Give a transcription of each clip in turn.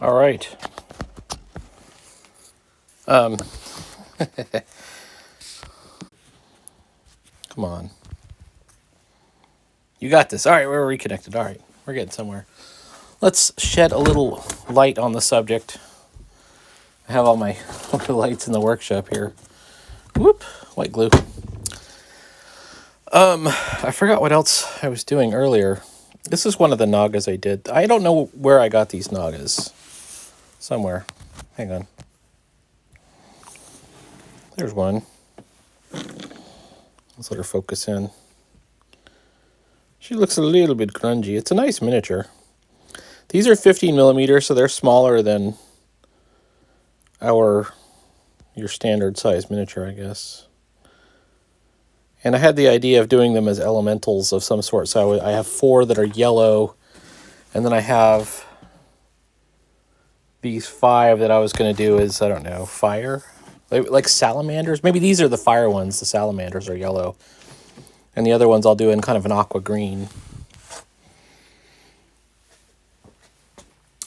All right. Come on. You got this. All right, we're reconnected. All right, we're getting somewhere. Let's shed a little light on the subject. I have all my lights in the workshop here. Whoop, white glue. I forgot what else I was doing earlier. This is one of the nagas I did. I don't know where I got these nagas. Somewhere. Hang on. There's one. Let's let her focus in. She looks a little bit grungy. It's a nice miniature. These are 15 millimeters, so they're smaller than your standard size miniature, I guess. And I had the idea of doing them as elementals of some sort. So I have 4 that are yellow, and then I have these 5 that I was going to do as, I don't know, fire? Like salamanders? Maybe these are the fire ones. The salamanders are yellow. And the other ones I'll do in kind of an aqua green.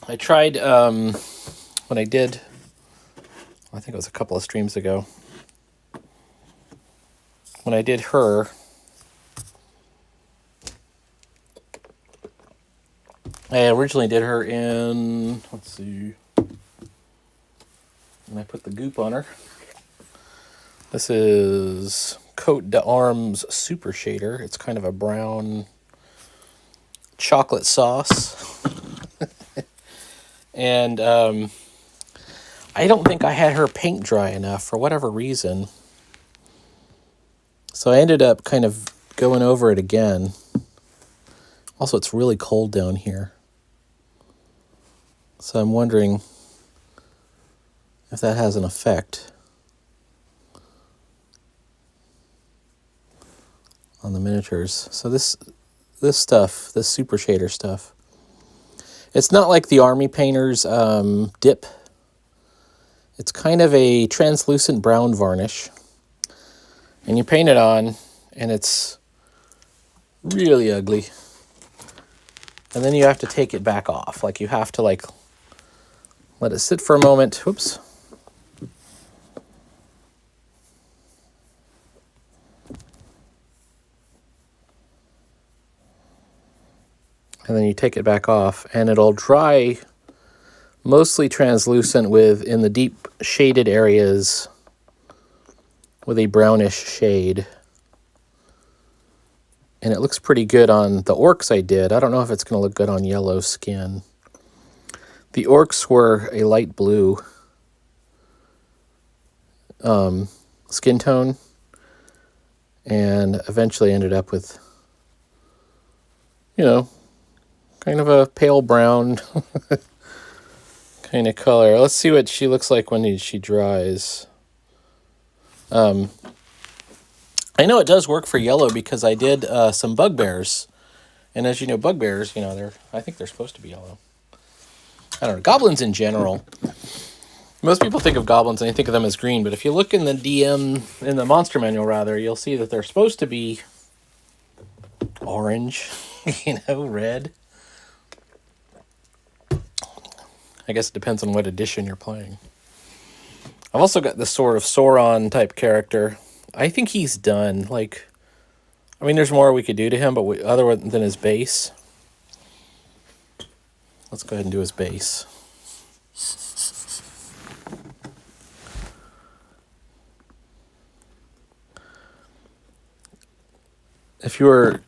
I tried, when I did, I think it was a couple of streams ago, when I did her, I originally did her in, let's see, and I put the goop on her. This is Coat d'Arms Super Shader. It's kind of a brown chocolate sauce. And I don't think I had her paint dry enough for whatever reason. So I ended up kind of going over it again. Also, it's really cold down here. So I'm wondering if that has an effect on the miniatures. So this stuff, this super shader stuff, it's not like the Army Painter's dip. It's kind of a translucent brown varnish. And you paint it on, and it's really ugly. And then you have to take it back off. Like, you have to, like, let it sit for a moment. Whoops. And then you take it back off, and it'll dry mostly translucent in the deep shaded areas with a brownish shade. And it looks pretty good on the orcs I did. I don't know if it's going to look good on yellow skin. The orcs were a light blue skin tone, and eventually ended up with, you know, kind of a pale brown kind of color. Let's see what she looks like when she dries. I know it does work for yellow because I did some bugbears. And as you know, bugbears, you know, I think they're supposed to be yellow. I don't know. Goblins in general. Most people think of goblins and they think of them as green, but if you look in the monster manual rather, you'll see that they're supposed to be orange, you know, red. I guess it depends on what edition you're playing. I've also got this sort of Sauron type character. I think he's done. Like, I mean, there's more we could do to him, but other than his base. Let's go ahead and do his base. If you're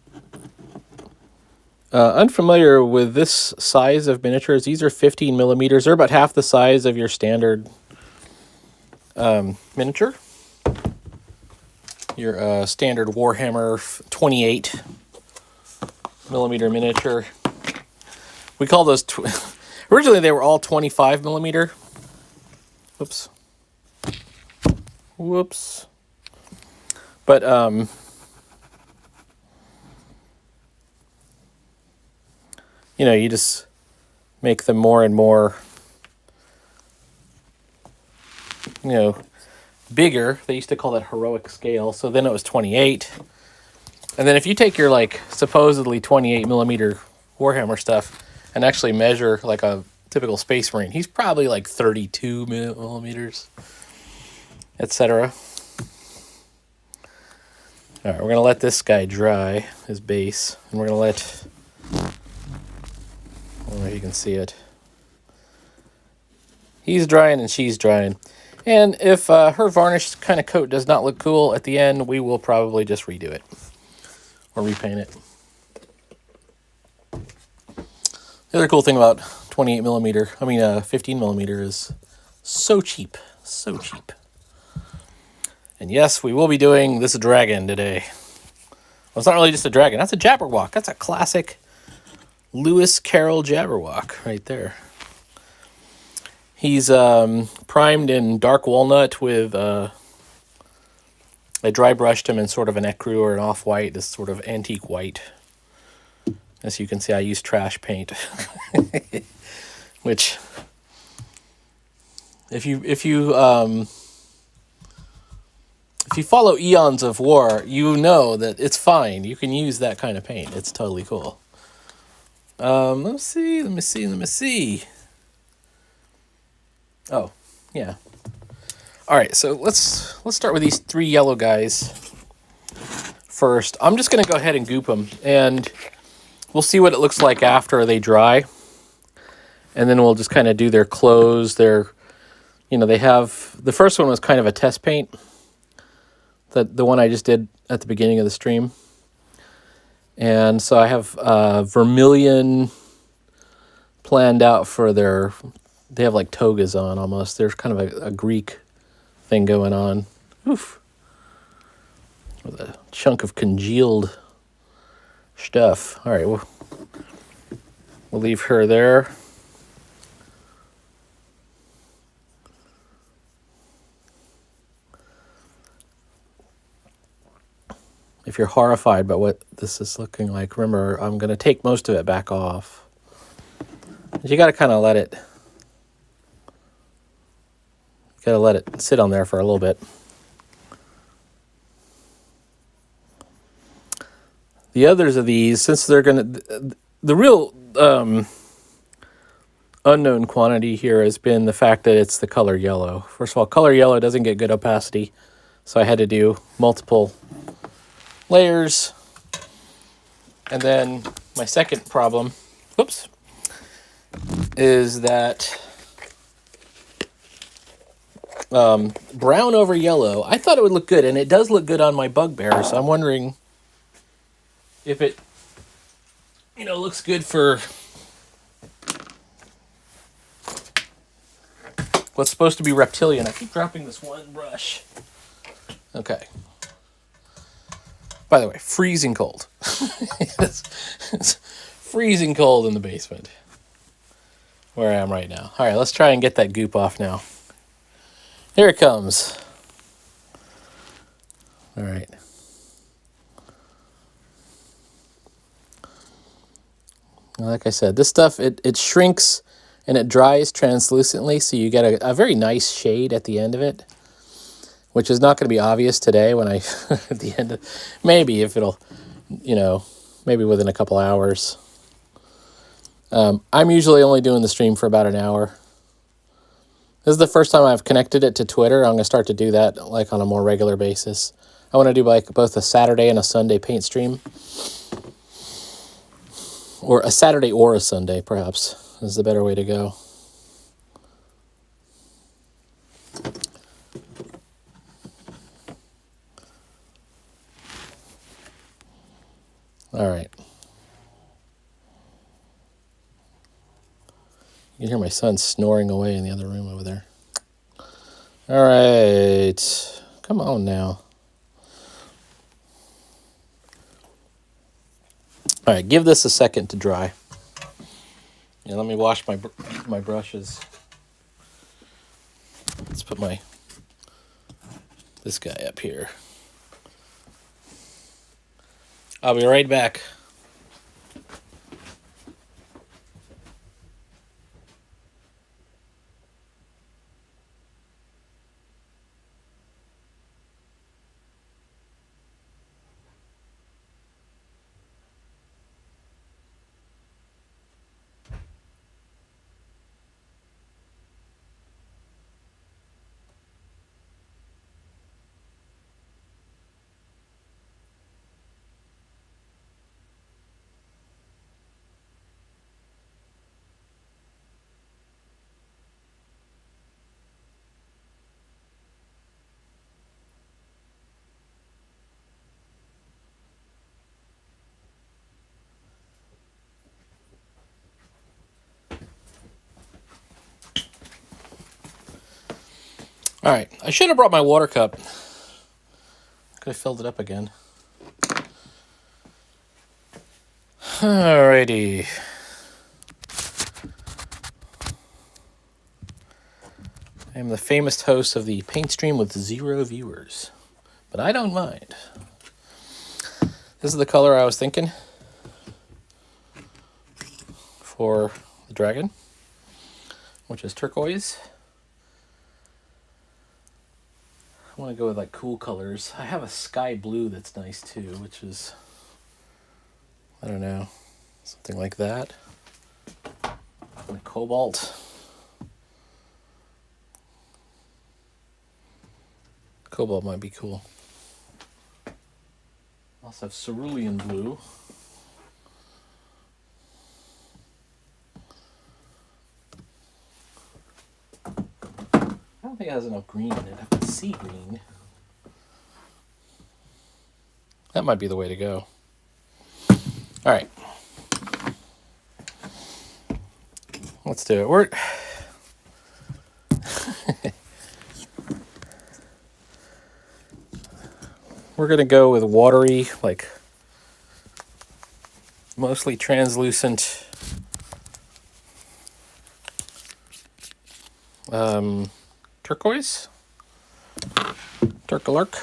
unfamiliar with this size of miniatures, these are 15 millimeters. They're about half the size of your standard miniature. Your standard Warhammer 28 millimeter miniature. We call those... Originally, they were all 25 millimeter. Whoops. Whoops. But, you know, you just make them more and more, you know, bigger. They used to call that heroic scale. So then it was 28. And then if you take your, like, supposedly 28 millimeter Warhammer stuff and actually measure like a typical Space Marine. He's probably like 32 millimeters, etc. All right, we're going to let this guy dry, his base, and we're going to let, I don't know if you can see it. He's drying and she's drying. And if her varnish kind of coat does not look cool at the end, we will probably just redo it or repaint it. The other cool thing about 15 millimeter is so cheap, so cheap. And yes, we will be doing this dragon today. Well, it's not really just a dragon. That's a jabberwock. That's a classic Lewis Carroll jabberwock right there. He's primed in dark walnut with... I dry brushed him in sort of an ecru or an off-white, this sort of antique white. As you can see, I use trash paint. Which, if you follow Eons of War, you know that it's fine. You can use that kind of paint. It's totally cool. Let me see. Oh, yeah. All right, so let's start with these 3 yellow guys first. I'm just going to go ahead and goop them, and we'll see what it looks like after they dry. And then we'll just kind of do their clothes. They have, the first one was kind of a test paint. The one I just did at the beginning of the stream. And so I have vermilion planned out for they have like togas on almost. There's kind of a Greek thing going on. Oof. With a chunk of congealed stuff. All right, we'll leave her there. If you're horrified by what this is looking like, remember, I'm going to take most of it back off. You got to kind of let it sit on there for a little bit. The others of these, since they're going to... The real unknown quantity here has been the fact that it's the color yellow. First of all, color yellow doesn't get good opacity, so I had to do multiple layers. And then my second problem, is that brown over yellow, I thought it would look good, and it does look good on my bugbear, so I'm wondering if it, looks good for what's supposed to be reptilian. I keep dropping this one brush. Okay. By the way, freezing cold. It's freezing cold in the basement where I am right now. All right, let's try and get that goop off now. Here it comes. All right. Like I said, this stuff, it shrinks and it dries translucently, so you get a very nice shade at the end of it, which is not going to be obvious today when I, at the end of, maybe if it'll, maybe within a couple hours. I'm usually only doing the stream for about an hour. This is the first time I've connected it to Twitter. I'm going to start to do that like on a more regular basis. I want to do like both a Saturday and a Sunday paint stream. Or a Saturday or a Sunday, perhaps, is the better way to go. All right. You can hear my son snoring away in the other room over there. All right. Come on now. All right, give this a second to dry. Yeah, let me wash my brushes. Let's put this guy up here. I'll be right back. All right, I should have brought my water cup. Could have filled it up again. Alrighty. I am the famous host of the Paintstream with 0 viewers, but I don't mind. This is the color I was thinking for the dragon, which is turquoise. I want to go with like cool colors. I have a sky blue that's nice too, which is, I don't know, something like that. And a cobalt. Cobalt might be cool. I also have cerulean blue. I don't think it has enough green in it. I can see green. That might be the way to go. All right. Let's do it. We're going to go with watery, like mostly translucent turquoise. Turkalark.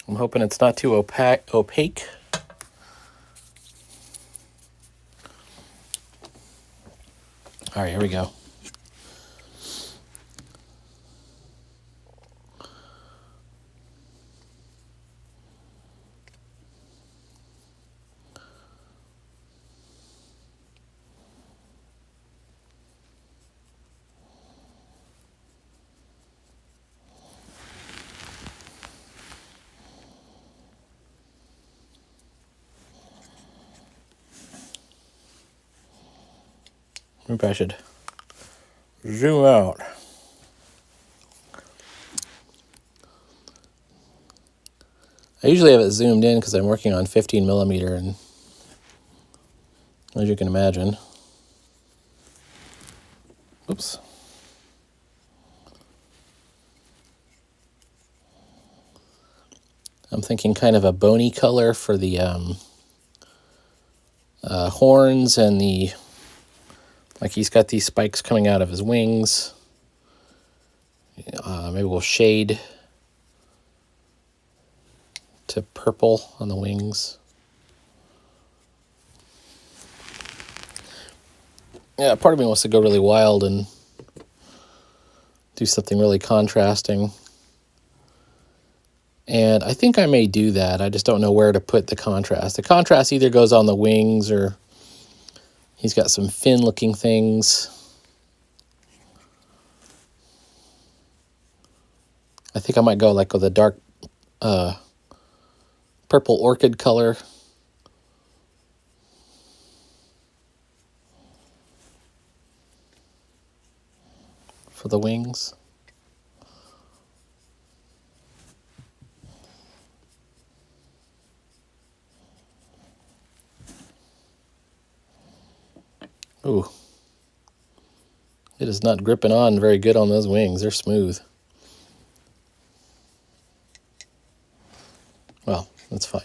I'm hoping it's not too opaque. All right, here we go. Maybe I should zoom out. I usually have it zoomed in because I'm working on 15 millimeter, and as you can imagine, oops. I'm thinking kind of a bony color for the horns and the, like he's got these spikes coming out of his wings. Maybe we'll shade to purple on the wings. Yeah, part of me wants to go really wild and do something really contrasting. And I think I may do that. I just don't know where to put the contrast. The contrast either goes on the wings or he's got some fin-looking things. I think I might go like with a dark purple orchid color. For the wings. Ooh. It is not gripping on very good on those wings. They're smooth. Well, that's fine.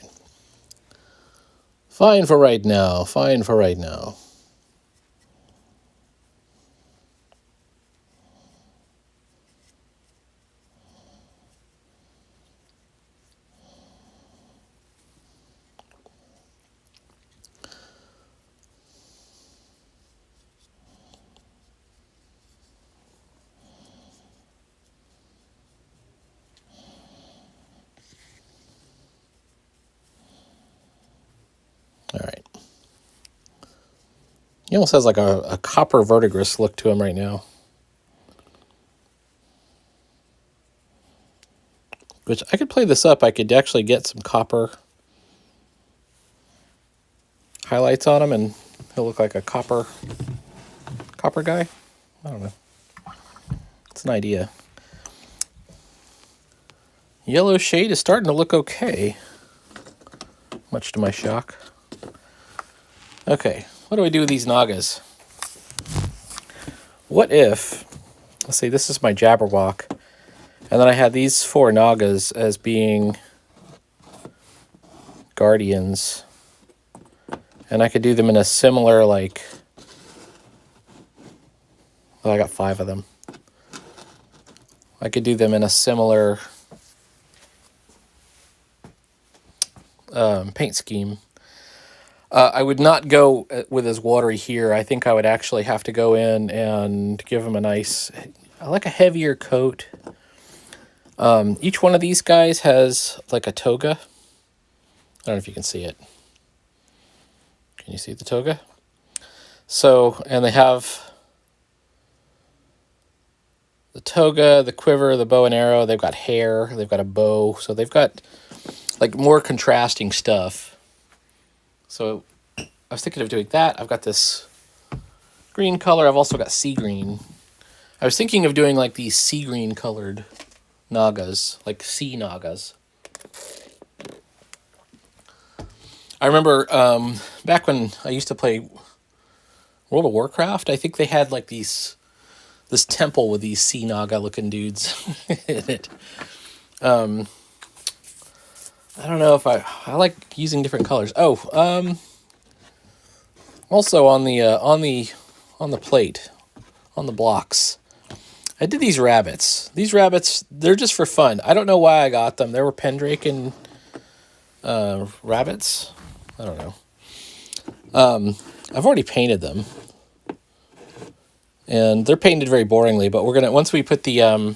Fine for right now. Fine for right now. All right. He almost has like a copper verdigris look to him right now. Which I could play this up. I could actually get some copper highlights on him and he'll look like a copper guy. I don't know. It's an idea. Yellow shade is starting to look okay, much to my shock. Okay, what do I do with these nagas? What if, let's say this is my jabberwock, and then I had these 4 nagas as being guardians, and I could do them in a similar, like, well, I got 5 of them. I could do them in a similar paint scheme. I would not go with as watery here. I think I would actually have to go in and give them a nice, I like a heavier coat. Each one of these guys has like a toga. I don't know if you can see it. Can you see the toga? So, and they have the toga, the quiver, the bow and arrow. They've got hair. They've got a bow. So they've got like more contrasting stuff. So I was thinking of doing that. I've got this green color. I've also got sea green. I was thinking of doing like these sea green colored nagas, like sea nagas. I remember back when I used to play World of Warcraft, I think they had like this temple with these sea naga looking dudes in it. I don't know if I like using different colors. Oh, also on the plate, on the blocks, I did these rabbits. These rabbits, they're just for fun. I don't know why I got them. They were Pendraken rabbits. I don't know. I've already painted them, and they're painted very boringly. But we're gonna, once we put the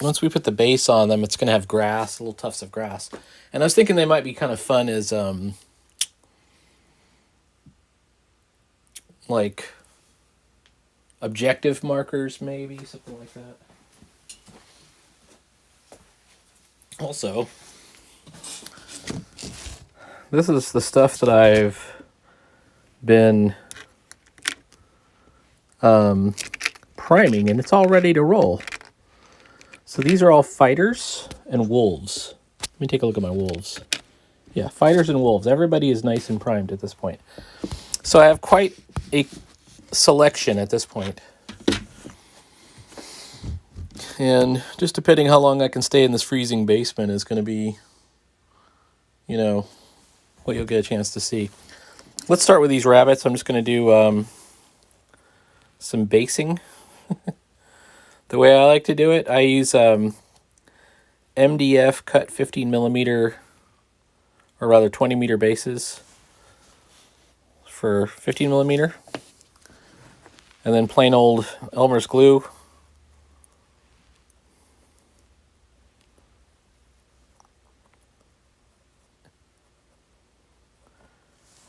once we put the base on them, it's going to have grass, little tufts of grass. And I was thinking they might be kind of fun as, like, objective markers, maybe, something like that. Also, this is the stuff that I've been priming, and it's all ready to roll. So these are all fighters and wolves. Let me take a look at my wolves. Yeah, fighters and wolves. Everybody is nice and primed at this point. So I have quite a selection at this point. And just depending how long I can stay in this freezing basement is going to be, you know, what you'll get a chance to see. Let's start with these rabbits. I'm just going to do some basing. The way I like to do it, I use MDF cut 15 millimeter, or rather 20 meter bases for 15 millimeter. And then plain old Elmer's glue.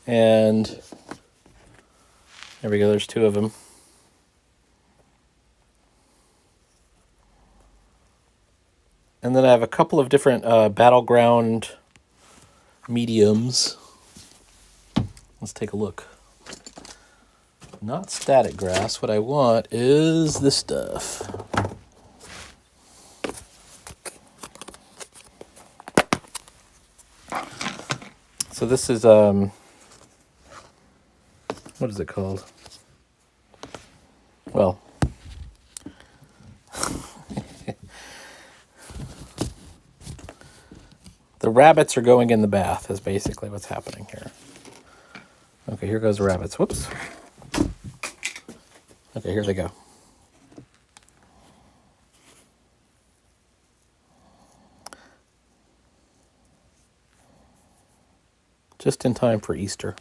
And there we go, there's 2 of them. And then I have a couple of different battleground mediums. Let's take a look. Not static grass. What I want is this stuff. So this is, what is it called? Well, the rabbits are going in the bath is basically what's happening here. Okay, here goes the rabbits. Whoops. Okay, here they go. Just in time for Easter.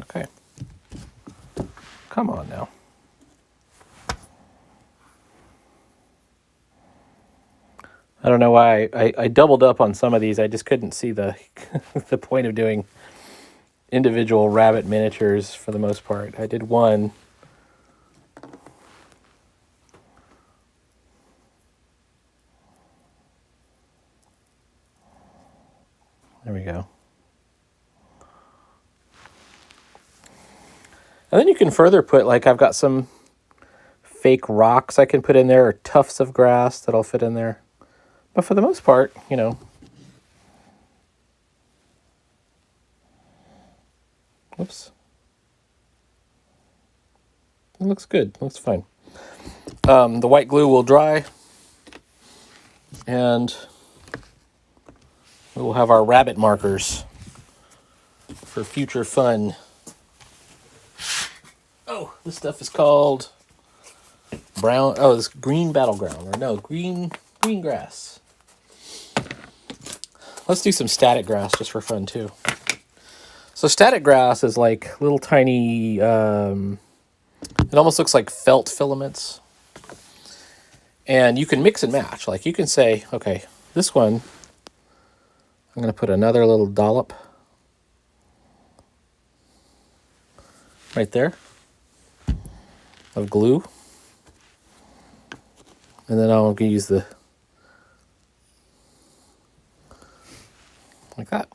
Okay. Come on now. I don't know why I doubled up on some of these. I just couldn't see the the point of doing individual rabbit miniatures for the most part. I did one. There we go. And then you can further put, like, I've got some fake rocks I can put in there, or tufts of grass that'll fit in there. But for the most part, you know. Whoops. It looks good. Looks fine. The white glue will dry, and we'll have our rabbit markers for future fun. Oh, this stuff is called brown. Oh, this green battleground, or no, green grass. Let's do some static grass just for fun too. So static grass is like little tiny. It almost looks like felt filaments, and you can mix and match. Like you can say, okay, this one, I'm going to put another little dollop right there of glue. And then I'm going to use the, like that.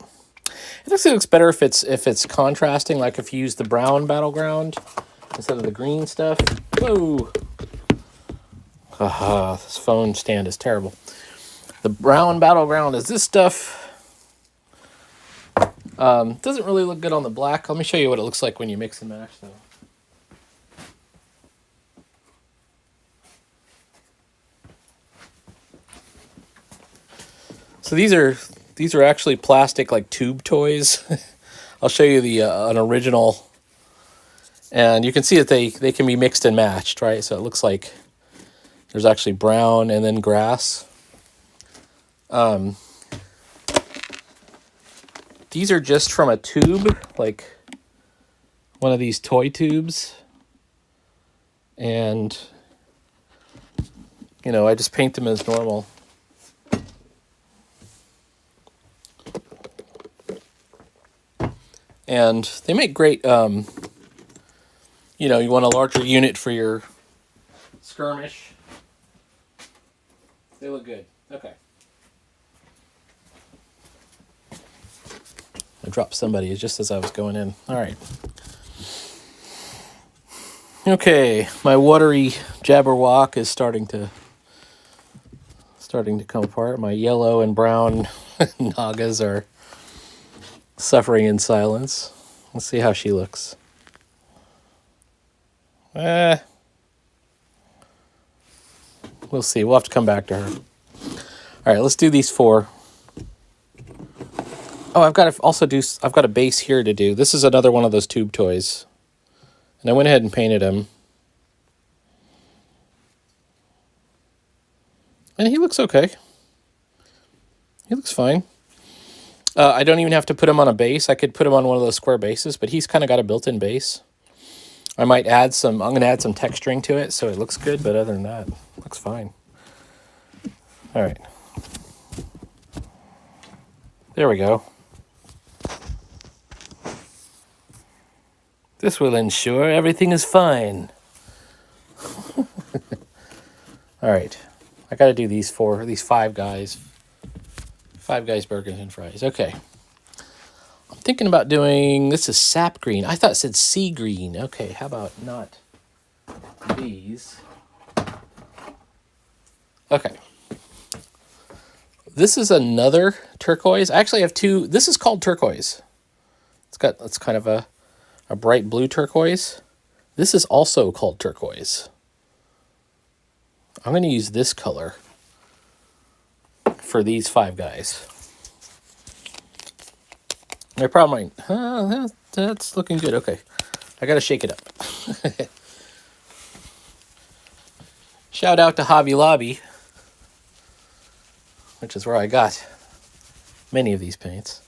It actually looks better if it's contrasting, like if you use the brown battleground instead of the green stuff. Whoa! This phone stand is terrible. The brown battleground is this stuff. Doesn't really look good on the black. Let me show you what it looks like when you mix and match, though. So these are actually plastic, like tube toys. I'll show you the an original, and you can see that they can be mixed and matched, right? So it looks like there's actually brown and then grass. These are just from a tube, like one of these toy tubes. And, you know, I just paint them as normal. And they make great, you know, you want a larger unit for your skirmish. They look good. Okay. I dropped somebody just as I was going in. All right. Okay, my watery jabberwock is starting to come apart. My yellow and brown nagas are suffering in silence. Let's see how she looks. We'll see. We'll have to come back to her. All right, let's do these 4. Oh, I've got a base here to do. This is another one of those tube toys. And I went ahead and painted him. And he looks okay. He looks fine. I don't even have to put him on a base. I could put him on one of those square bases, but he's kind of got a built-in base. I might add some, I'm going to add some texturing to it so it looks good, but other than that, it looks fine. All right. There we go. This will ensure everything is fine. All right. I got to do these 5 guys. 5 guys burgers and fries. Okay. I'm thinking about doing, this is sap green. I thought it said sea green. Okay, how about not these? Okay. This is another turquoise. I actually have 2. This is called turquoise. It's kind of a bright blue turquoise. This is also called turquoise. I'm going to use this color for these 5 guys. I probably might. That's looking good. Okay. I got to shake it up. Shout out to Hobby Lobby, which is where I got many of these paints.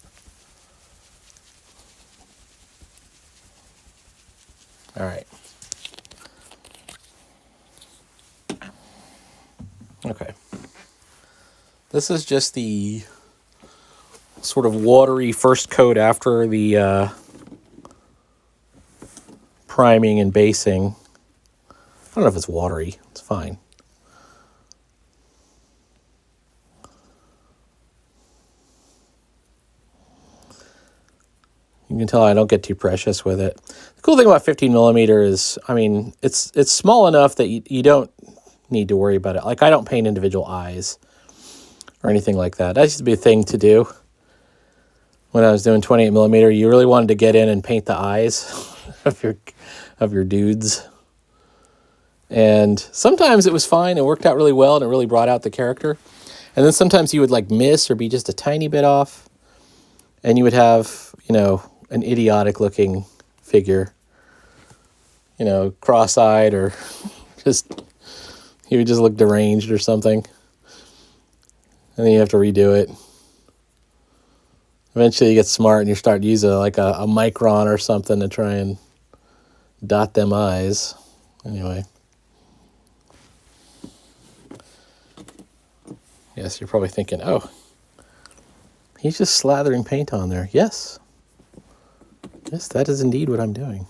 All right. Okay. This is just the sort of watery first coat after the priming and basing. I don't know if it's watery. It's fine. You can can tell I don't get too precious with it. The cool thing about 15 millimeter is, I mean, it's small enough that you don't need to worry about it. Like, I don't paint individual eyes or anything like that. That used to be a thing to do when I was doing 28 millimeter. You really wanted to get in and paint the eyes of your dudes. And sometimes it was fine. It worked out really well, and it really brought out the character. And then sometimes you would like miss or be just a tiny bit off, and you would have, you know, an idiotic looking figure, you know, cross-eyed, or just, he would just look deranged or something. And then you have to redo it. Eventually you get smart and you start using like a micron or something to try and dot them eyes. Anyway. Yes, you're probably thinking, oh, he's just slathering paint on there. Yes. Yes, that is indeed what I'm doing.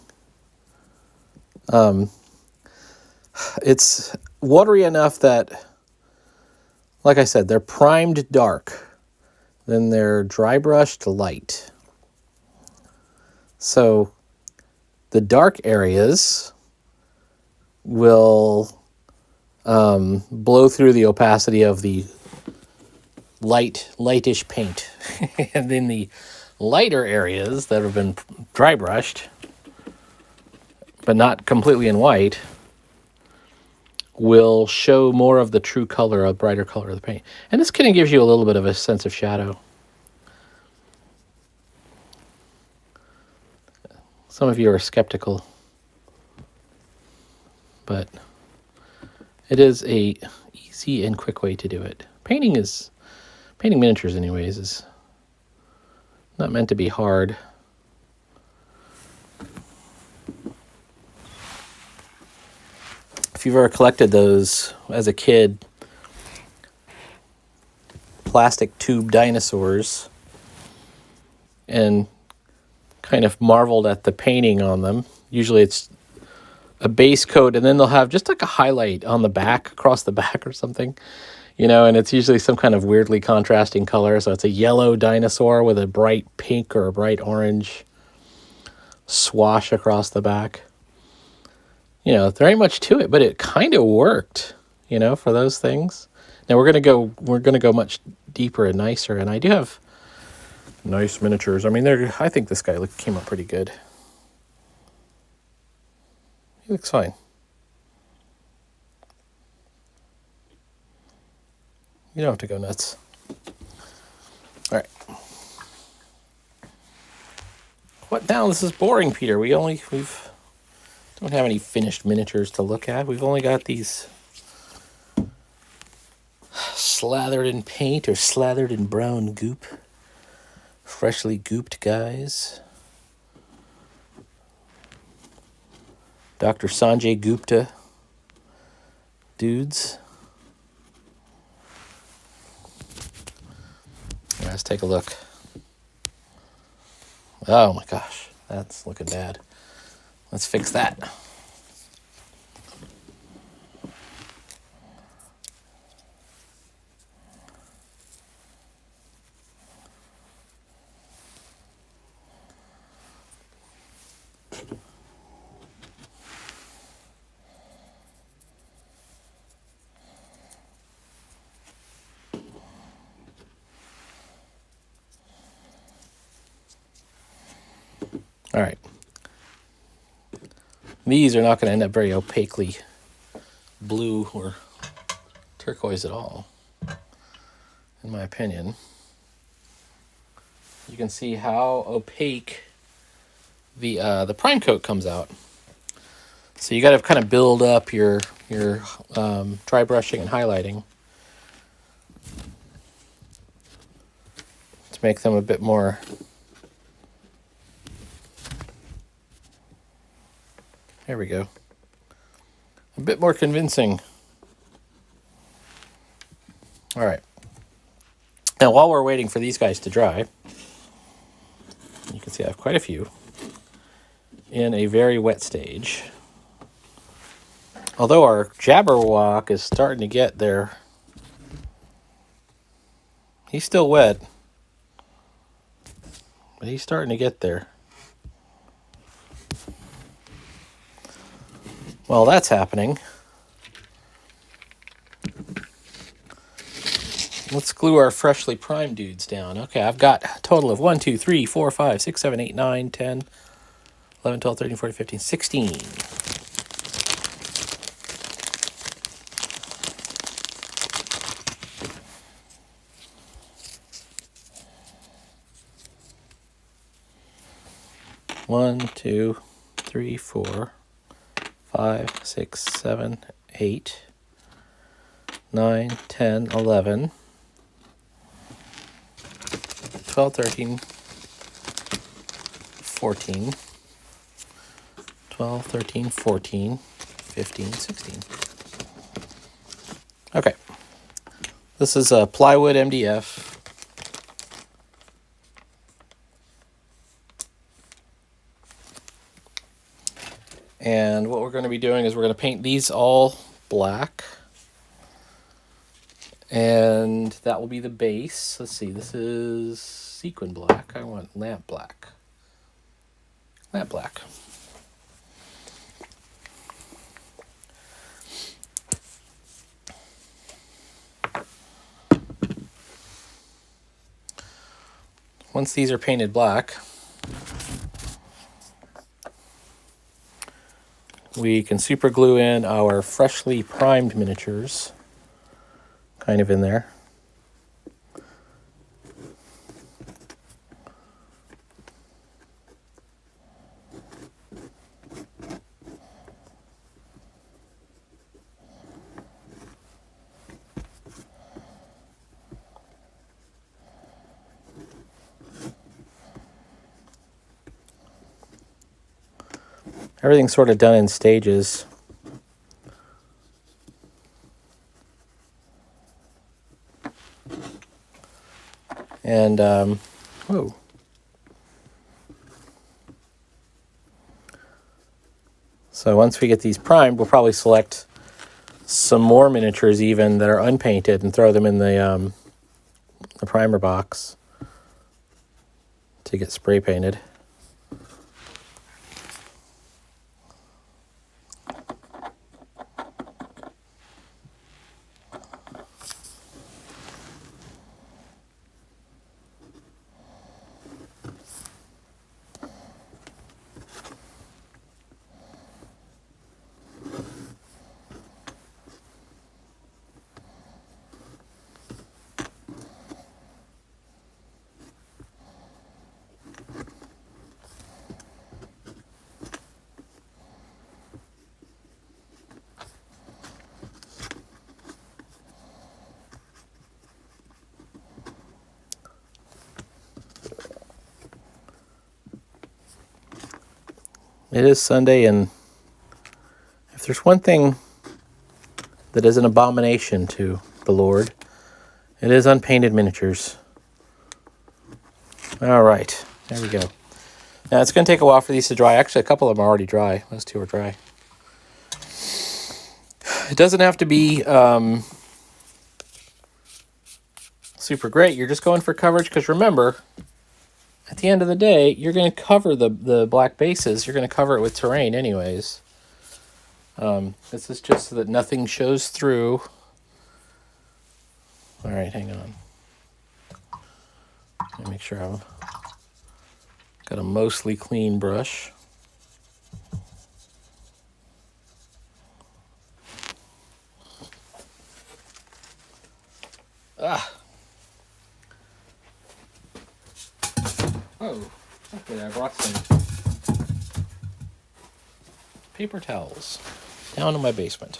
It's watery enough that, like I said, they're primed dark. Then they're dry brushed light. So the dark areas will blow through the opacity of the lightish paint. And then the lighter areas that have been dry brushed, but not completely in white, will show more of the true color, a brighter color of the paint. And this kind of gives you a little bit of a sense of shadow. Some of you are skeptical, but it is a easy and quick way to do it. Painting miniatures anyways is not meant to be hard. If you've ever collected those as a kid, plastic tube dinosaurs, and kind of marveled at the painting on them, usually it's a base coat, and then they'll have just like a highlight on the back, across the back or something, you know, and it's usually some kind of weirdly contrasting color. So it's a yellow dinosaur with a bright pink or a bright orange swash across the back. You know, there ain't much to it, but it kind of worked, you know, for those things. Now we're gonna go much deeper and nicer, and I do have nice miniatures. I mean, I think this guy came up pretty good. He looks fine. You don't have to go nuts. All right. What now? This is boring, Peter. We don't have any finished miniatures to look at. We've only got these slathered in paint or slathered in brown goop. Freshly gooped guys. Dr. Sanjay Gupta dudes. Let's take a look. Oh my gosh, that's looking bad. Let's fix that. All right. These are not going to end up very opaquely blue or turquoise at all, in my opinion. You can see how opaque the prime coat comes out. So you got to kind of build up your dry brushing and highlighting to make them a bit more. There we go. A bit more convincing. All right. Now, while we're waiting for these guys to dry, you can see I have quite a few in a very wet stage. Although our jabberwock is starting to get there. He's still wet, but he's starting to get there. While that's happening, let's glue our freshly primed dudes down. Okay, I've got a total of 1, 2, 3, 4, 5, 6, 7, 8, 9, 10, 11, 12, 13, 14, 15, 16. One, 2, 3, 4, 5, 6, 7, 8, 9, 10, 11, 12, 13, 14, 12, 13, 14, 15, 16. Okay. This is a plywood MDF. And what we're going to be doing is we're going to paint these all black. And that will be the base. Let's see, this is sequin black. I want lamp black. Lamp black. Once these are painted black, we can super glue in our freshly primed miniatures, kind of in there. Everything's sort of done in stages. And, whoa. So once we get these primed, we'll probably select some more miniatures even that are unpainted and throw them in the primer box to get spray painted. It is Sunday, and if there's one thing that is an abomination to the Lord, it is unpainted miniatures. All right, there we go. Now, it's going to take a while for these to dry. Actually, a couple of them are already dry. Those two are dry. It doesn't have to be super great. You're just going for coverage because remember, at the end of the day, you're going to cover the black bases. You're going to cover it with terrain anyways. This is just so that nothing shows through. All right, hang on. Let me make sure I've got a mostly clean brush. Oh, okay, I brought some paper towels down in my basement.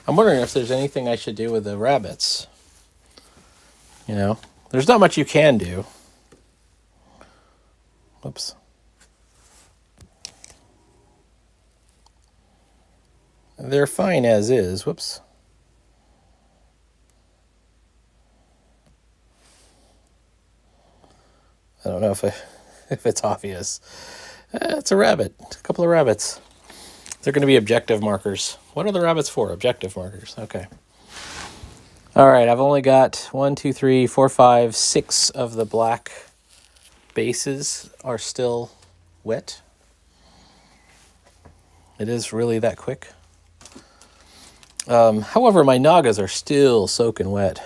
I'm wondering if there's anything I should do with the rabbits. You know, there's not much you can do. Whoops. They're fine as is. Whoops. I don't know if it's obvious. It's a rabbit. A couple of rabbits. They're going to be objective markers. What are the rabbits for? Objective markers. Okay. All right, I've only got 1, 2, 3, 4, 5, 6 of the black bases are still wet. It is really that quick. However, my nagas are still soaking wet.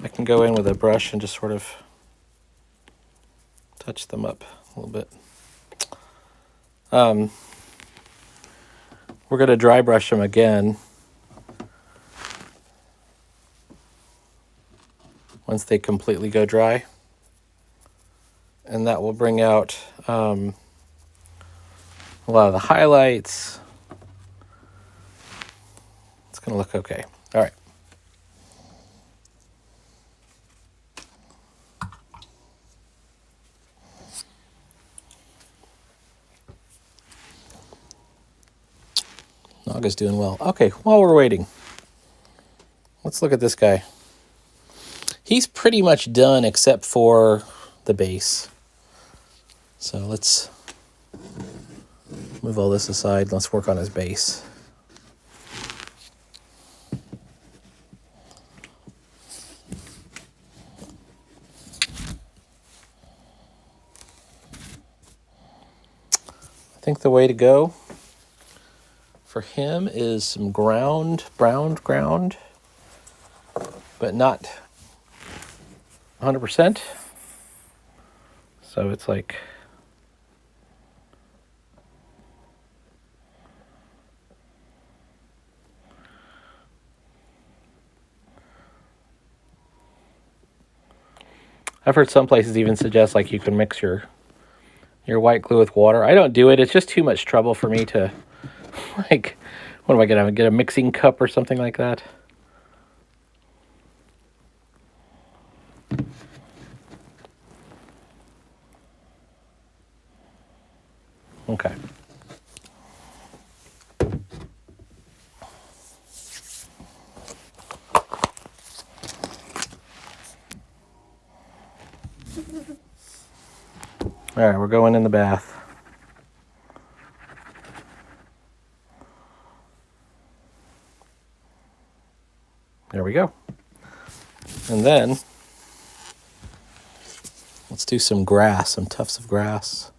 I can go in with a brush and just sort of touch them up a little bit. We're going to dry brush them again once they completely go dry. And that will bring out a lot of the highlights. It's going to look okay. All right. Naga's doing well. Okay, while we're waiting, let's look at this guy. He's pretty much done except for the base. So let's move all this aside. Let's work on his base. I think the way to go for him is some browned ground, but not 100%. So it's like I've heard some places even suggest like you can mix your white glue with water. I don't do it. It's just too much trouble for me to like, what am I gonna get a mixing cup or something like that? Okay. All right, we're going in the bath. There we go. And then let's do some grass, some tufts of grass.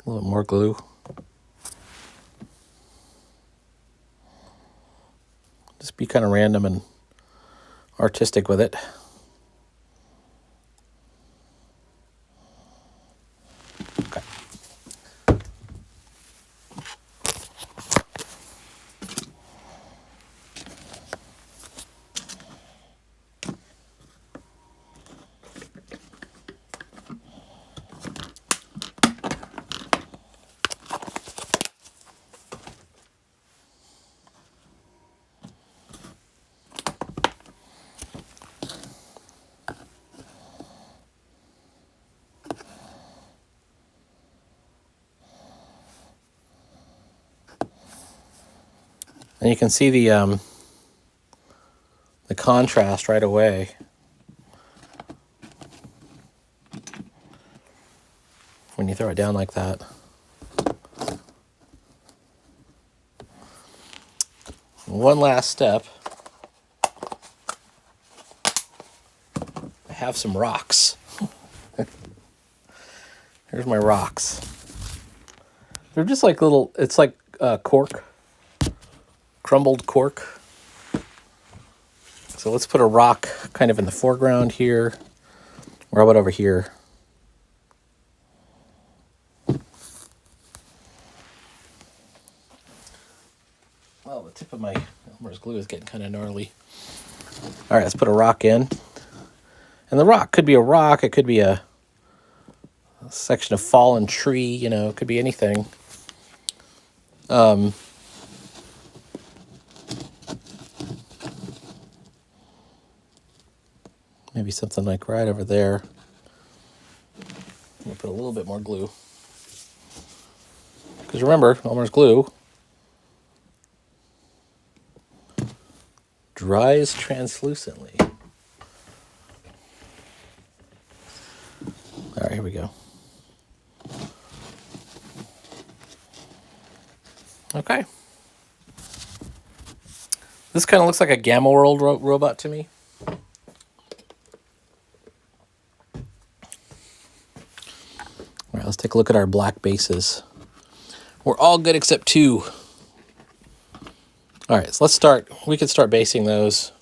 A little more glue. Just be kind of random and artistic with it. Okay. And you can see the contrast right away. When you throw it down like that. One last step. I have some rocks. Here's my rocks. They're just like little, it's like cork. Crumbled cork. So let's put a rock kind of in the foreground here. Or how about over here? Well, the tip of my Elmer's glue is getting kind of gnarly. All right, let's put a rock in. And the rock could be a rock. It could be a section of fallen tree. You know, it could be anything. Maybe something like right over there. I'm going to put a little bit more glue. Because remember, Elmer's glue dries translucently. All right, here we go. Okay. This kind of looks like a Gamma World robot to me. All right, let's take a look at our black bases. We're all good except 2. All right, so let's start. We can start basing those.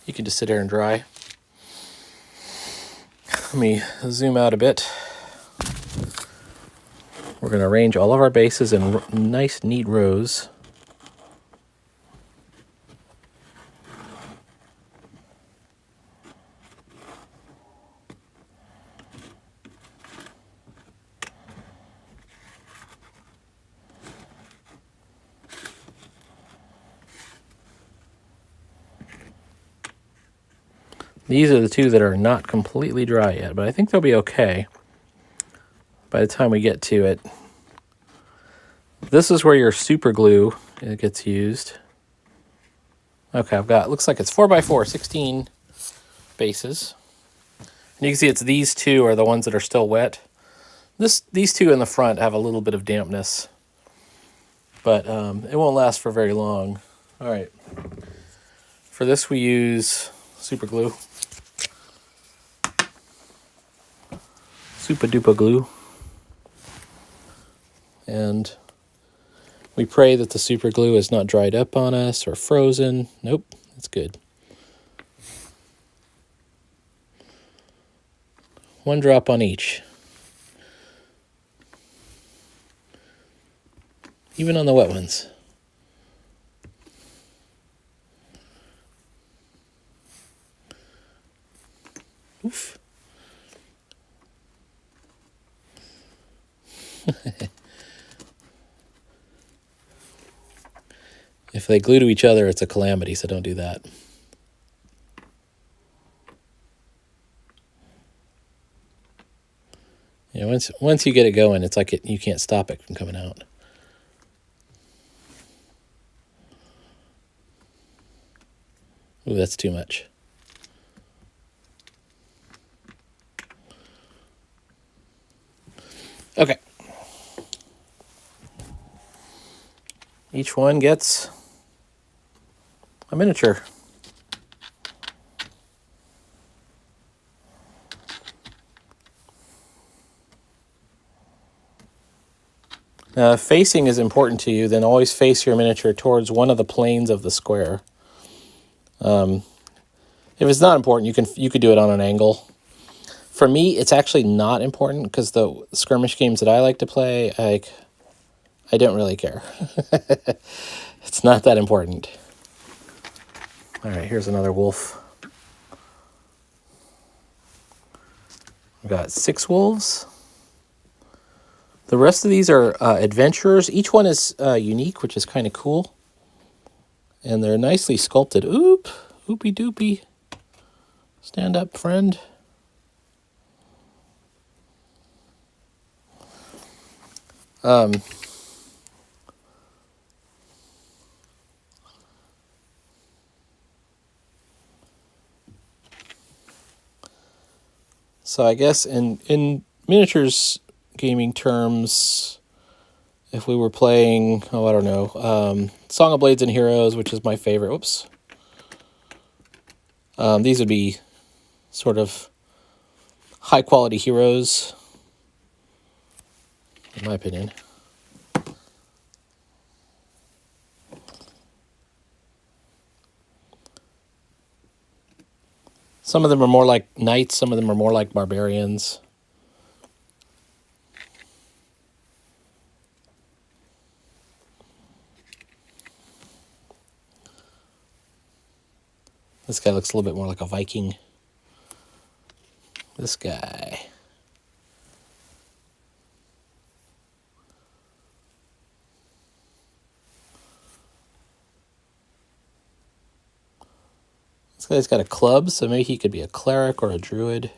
You can just sit there and dry. Let me zoom out a bit. We're going to arrange all of our bases in nice, neat rows. These are the 2 that are not completely dry yet, but I think they'll be okay by the time we get to it. This is where your super glue gets used. Okay, I've got, looks like it's 4x4, 16 bases. And you can see it's these 2 are the ones that are still wet. These 2 in the front have a little bit of dampness, but it won't last for very long. All right. For this we use super glue. Super duper glue. And we pray that the super glue is not dried up on us or frozen. Nope, that's good. 1 drop on each. Even on the wet ones. Oof. If they glue to each other, it's a calamity, so don't do that. You know, once you get it going, it's like you can't stop it from coming out. Ooh, that's too much. Okay. Each one gets a miniature. Now, if facing is important to you, then always face your miniature towards one of the planes of the square. If it's not important, you could do it on an angle. For me, it's actually not important because the skirmish games that I like to play, I don't really care. It's not that important. All right, here's another wolf. We've got 6 wolves. The rest of these are adventurers. Each one is unique, which is kind of cool. And they're nicely sculpted. Oop, oopie doopie. Stand up, friend. So I guess in miniatures gaming terms, if we were playing, I don't know, Song of Blades and Heroes, which is my favorite. Whoops. These would be sort of high quality heroes, in my opinion. Some of them are more like knights, some of them are more like barbarians. This guy looks a little bit more like a Viking. This guy. This guy's got a club, so maybe he could be a cleric or a druid.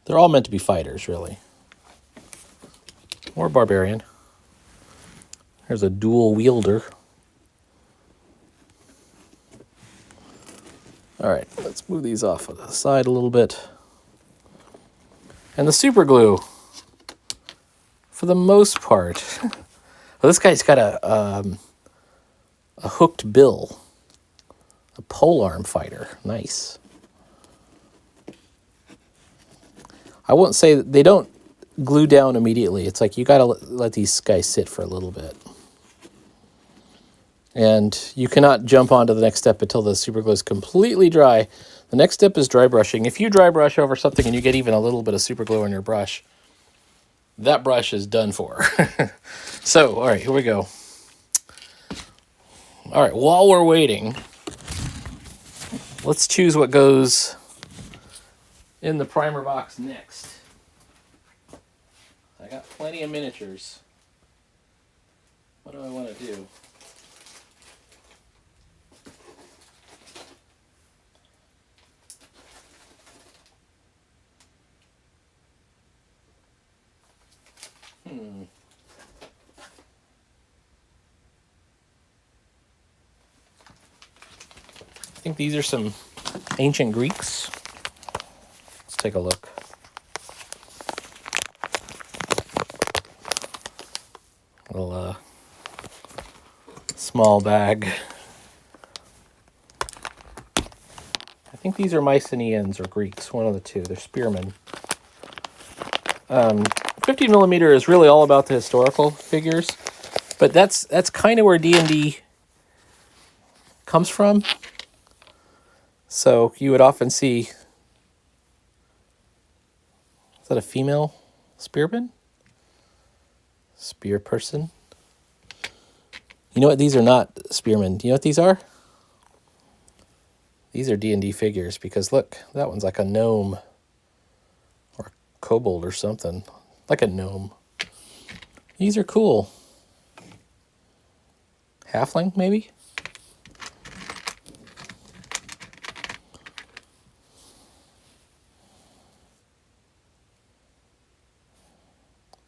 They're all meant to be fighters, really. Or barbarian. There's a dual wielder. All right, let's move these off on the side a little bit. And the super glue, for the most part, Oh, this guy's got a hooked bill. A polearm fighter. Nice. I won't say that they don't glue down immediately. It's like you got to let these guys sit for a little bit. And you cannot jump on to the next step until the super glue is completely dry. The next step is dry brushing. If you dry brush over something and you get even a little bit of super glue on your brush, that brush is done for. So, all right, here we go. All right, while we're waiting, let's choose what goes in the primer box next. I got plenty of miniatures. What do I want to do? I think these are some ancient Greeks. Let's take a look. Little small bag. I think these are Mycenaeans or Greeks, one of the two. They're spearmen. 15 millimeter is really all about the historical figures, but that's kind of where D&D comes from. So you would often see, is that a female spearman? Spear person? You know what? These are not spearmen. Do you know what these are? These are D&D figures because look, that one's like a gnome or a kobold or something. Like a gnome. These are cool. Halfling, maybe?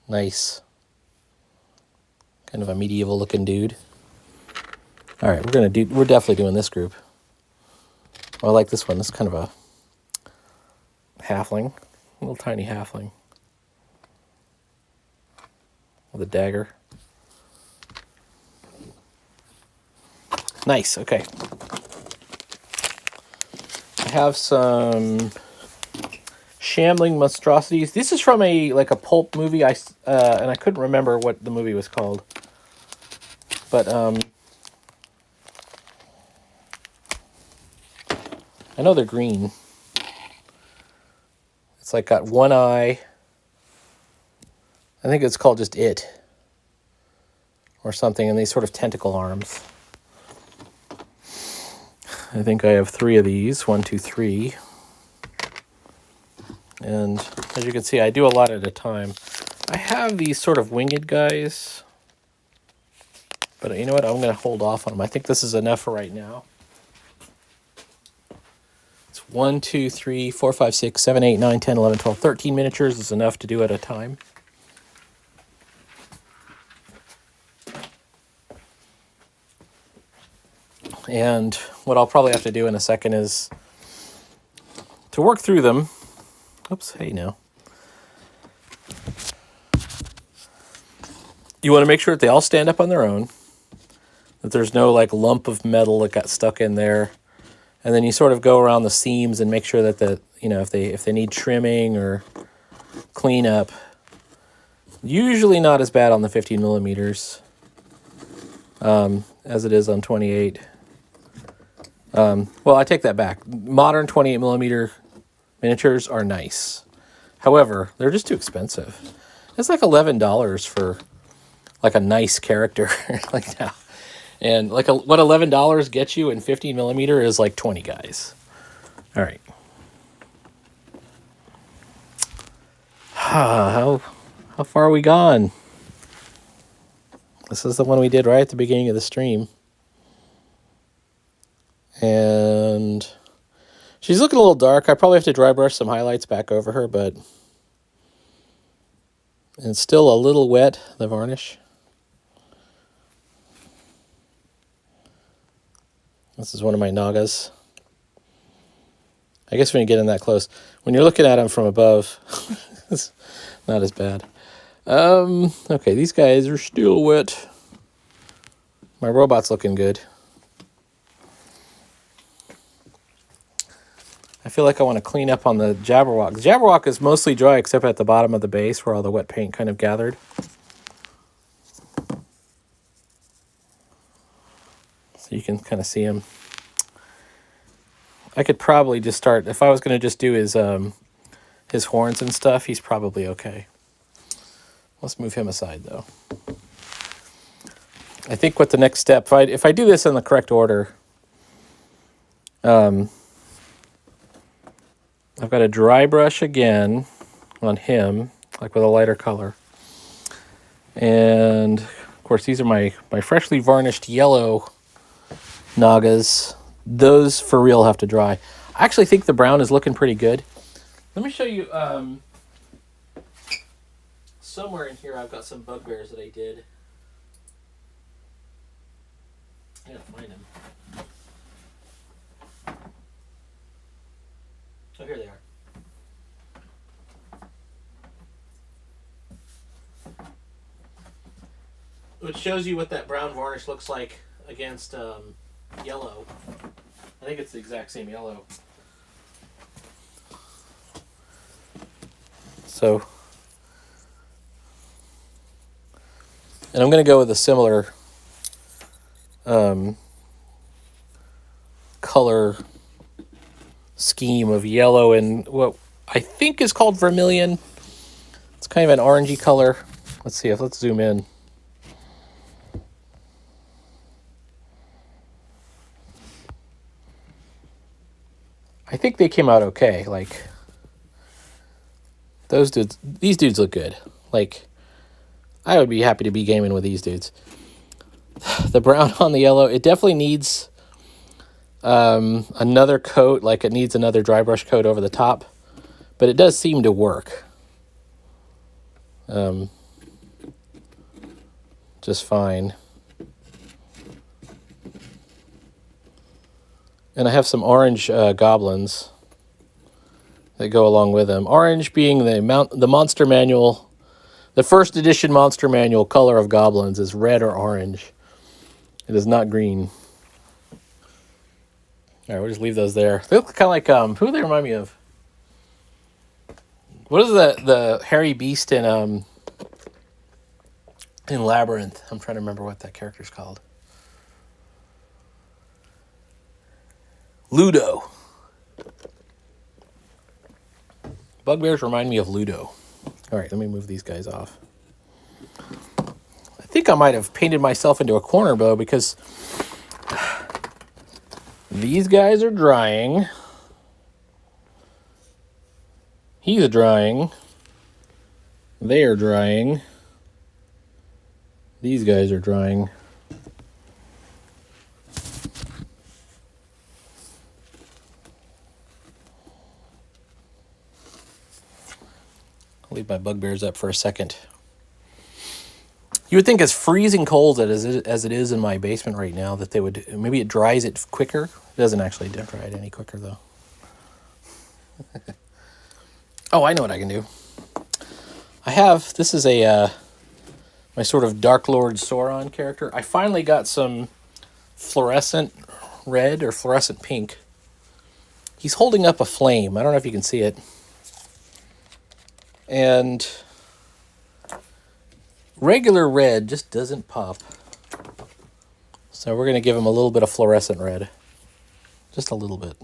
Nice. Kind of a medieval looking dude. All right, we're definitely doing this group. Oh, I like this one. It's kind of a halfling, a little tiny halfling with a dagger. Nice. Okay. I have some Shambling Monstrosities. This is from a pulp movie. And I couldn't remember what the movie was called. But I know they're green. It's like got one eye. I think it's called just It or something, and these sort of tentacle arms. I think I have 3 of these. 1, 2, 3. And as you can see, I do a lot at a time. I have these sort of winged guys. But you know what? I'm going to hold off on them. I think this is enough for right now. It's 1, 2, 3, 4, 5, 6, 7, 8, 9, 10, 11, 12, 13 miniatures is enough to do at a time. And what I'll probably have to do in a second is to work through them. Oops, hey now. You want to make sure that they all stand up on their own, that there's no lump of metal that got stuck in there, and then you sort of go around the seams and make sure that if they need trimming or cleanup. Usually not as bad on the 15 millimeters as it is on 28. Well, I take that back. Modern 28 millimeter miniatures are nice. However, they're just too expensive. It's like $11 for a nice character like now. And what $11 gets you in 15 millimeter is like 20 guys. All right. How far are we gone? This is the one we did right at the beginning of the stream. And she's looking a little dark. I probably have to dry brush some highlights back over her, but it's still a little wet, the varnish. This is one of my nagas. I guess when you get in that close, when you're looking at them from above, it's not as bad. Okay, these guys are still wet. My robot's looking good. I feel like I want to clean up on the jabberwock. The jabberwock is mostly dry except at the bottom of the base where all the wet paint kind of gathered. So you can kind of see him. I could probably just start, if I was going to just do his horns and stuff, he's probably okay. Let's move him aside though. I think what the next step, if I do this in the correct order, I've got a dry brush again on him, like with a lighter color. And of course, these are my freshly varnished yellow nagas. Those for real have to dry. I actually think the brown is looking pretty good. Let me show you, somewhere in here I've got some bugbears that I did. I gotta find them. Oh, here they are. Which shows you what that brown varnish looks like against yellow. I think it's the exact same yellow. So, and I'm going to go with a similar color scheme of yellow and what I think is called vermilion. It's kind of an orangey color. Let's zoom in. I think they came out okay. Like, these dudes look good. Like, I would be happy to be gaming with these dudes. The brown on the yellow, it definitely needs another coat, like it needs another dry brush coat over the top, but it does seem to work just fine. And I have some orange goblins that go along with them. Orange being the monster manual, the first edition monster manual color of goblins is red or orange. It is not green. All right, we'll just leave those there. They look kind of like, who do they remind me of? What is the hairy beast in Labyrinth? I'm trying to remember what that character's called. Ludo. Bugbears remind me of Ludo. All right, let me move these guys off. I think I might have painted myself into a corner, though, because these guys are drying. He's drying. They are drying. These guys are drying. I'll leave my bugbears up for a second. You would think as freezing cold as it is in my basement right now that they would, maybe it dries it quicker. It doesn't actually dry it any quicker though. Oh, I know what I can do. This is my sort of Dark Lord Sauron character. I finally got some fluorescent red or fluorescent pink. He's holding up a flame. I don't know if you can see it. And regular red just doesn't pop. So we're going to give him a little bit of fluorescent red. Just a little bit.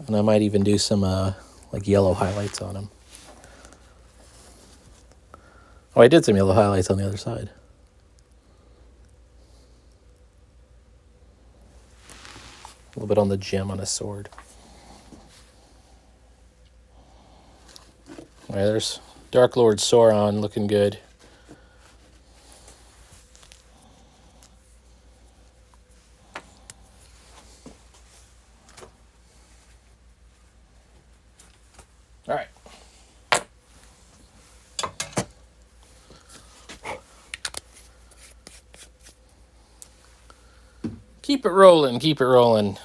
And I might even do some like yellow highlights on him. Oh, I did some yellow highlights on the other side. A little bit on the gem on his sword. All right, there's Dark Lord Sauron looking good. All right. Keep it rolling, keep it rolling.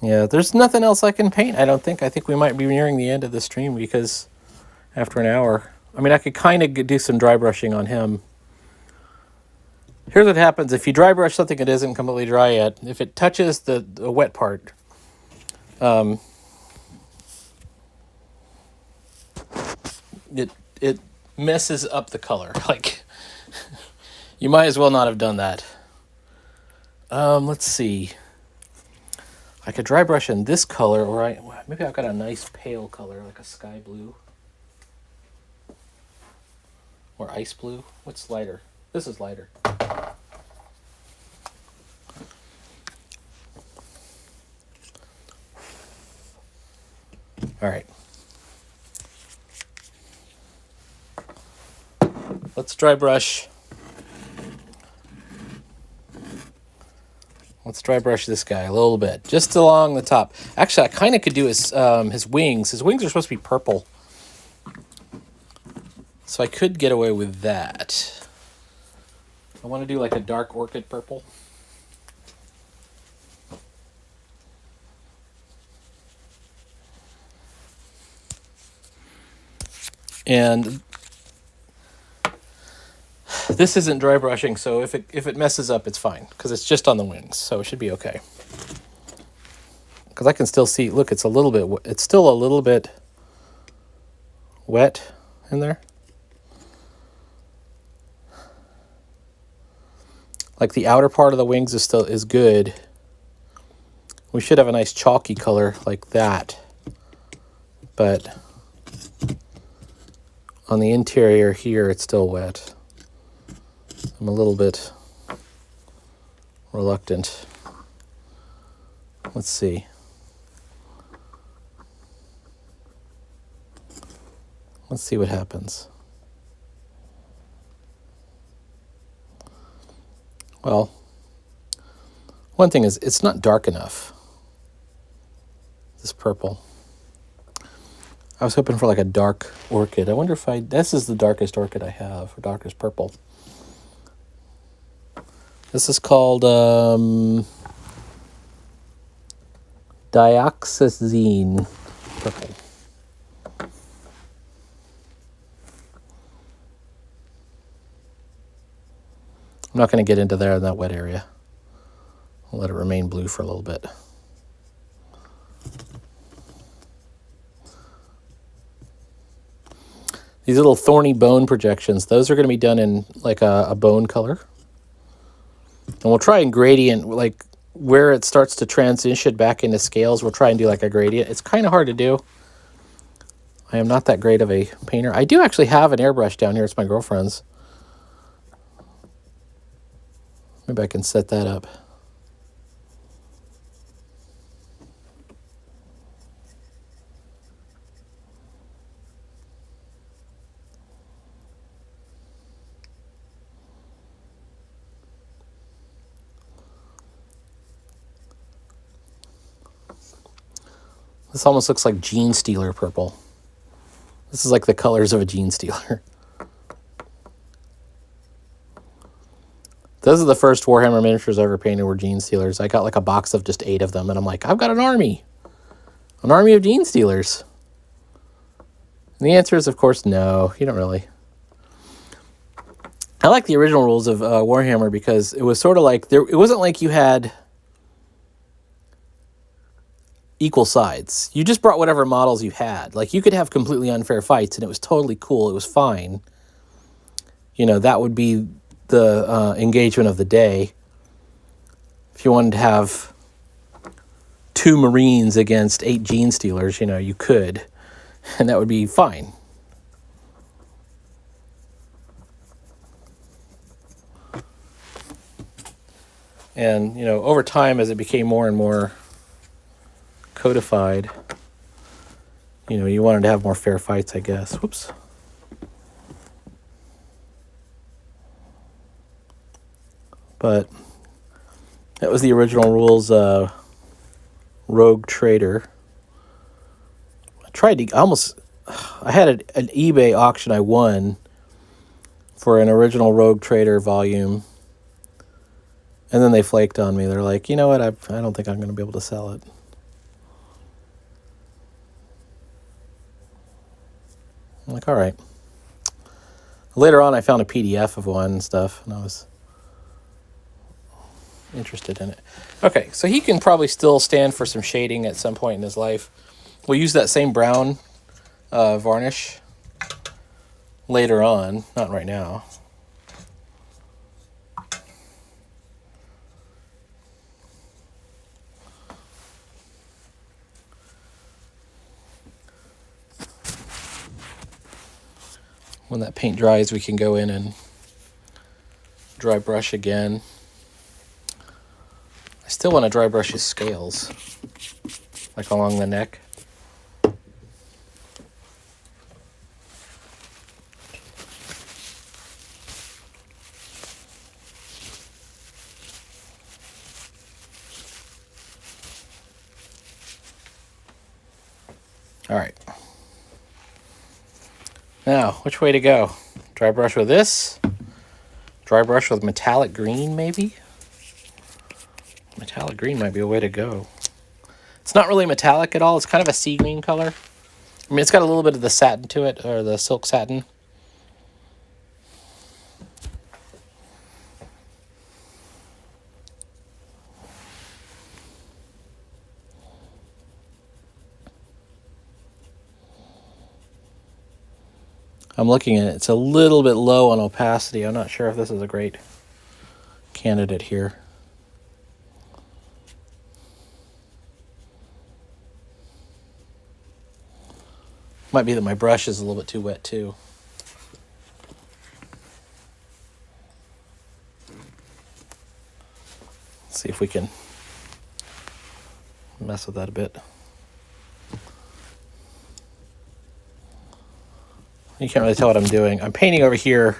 Yeah, there's nothing else I can paint, I don't think. I think we might be nearing the end of the stream because after an hour. I mean, I could kind of do some dry brushing on him. Here's what happens. If you dry brush something that isn't completely dry yet, if it touches the wet part, it messes up the color. Like, you might as well not have done that. Let's see. I could dry brush in this color, or maybe I've got a nice pale color, like a sky blue. Or ice blue. What's lighter? This is lighter. All right. Let's dry brush. Let's dry brush this guy a little bit, just along the top. Actually, I kind of could do his wings. His wings are supposed to be purple. So I could get away with that. I want to do like a dark orchid purple. And this isn't dry brushing, so if it messes up, it's fine, because it's just on the wings, so it should be okay. Because I can still see, look, it's still a little bit wet in there. Like the outer part of the wings is good. We should have a nice chalky color like that. But on the interior here, it's still wet. I'm a little bit reluctant. Let's see. Let's see what happens. Well, one thing is, it's not dark enough. This purple. I was hoping for like a dark orchid. I wonder if this is the darkest orchid I have, or darkest purple. This is called dioxazine purple. I'm not going to get into there in that wet area. I'll let it remain blue for a little bit. These little thorny bone projections, those are going to be done in like a bone color. And we'll try and gradient, like where it starts to transition back into scales, we'll try and do like a gradient. It's kind of hard to do. I am not that great of a painter. I do actually have an airbrush down here. It's my girlfriend's. Maybe I can set that up. This almost looks like Gene Stealer purple. This is like the colors of a Gene Stealer. Those are the first Warhammer miniatures I ever painted were Gene Stealers. I got like a box of just 8 of them, and I'm like, I've got an army. An army of Gene Stealers. And the answer is, of course, no. You don't really. I like the original rules of Warhammer because it was sort of like, it wasn't like you had equal sides. You just brought whatever models you had. Like, you could have completely unfair fights, and it was totally cool. It was fine. You know, that would be the engagement of the day. If you wanted to have 2 Marines against 8 Gene Stealers, you know, you could, and that would be fine. And, you know, over time, as it became more and more codified, you know, you wanted to have more fair fights, I guess. Whoops. But that was the original rules, Rogue Trader. I almost I had an eBay auction I won for an original Rogue Trader volume. And then they flaked on me. They're like, you know what? I don't think I'm going to be able to sell it. I'm like, all right. Later on, I found a PDF of one and stuff, and I was interested in it. Okay, so he can probably still stand for some shading at some point in his life. We'll use that same brown varnish later on, not right now. When that paint dries, we can go in and dry brush again. I still want to dry brush his scales, like along the neck. All right. Now, which way to go? Dry brush with this? Dry brush with metallic green, maybe? Metallic green might be a way to go. It's not really metallic at all. It's kind of a sea green color. I mean, it's got a little bit of the satin to it, or the silk satin. I'm looking at it. It's a little bit low on opacity. I'm not sure if this is a great candidate here. Might be that my brush is a little bit too wet too. Let's see if we can mess with that a bit. You can't really tell what I'm doing. I'm painting over here.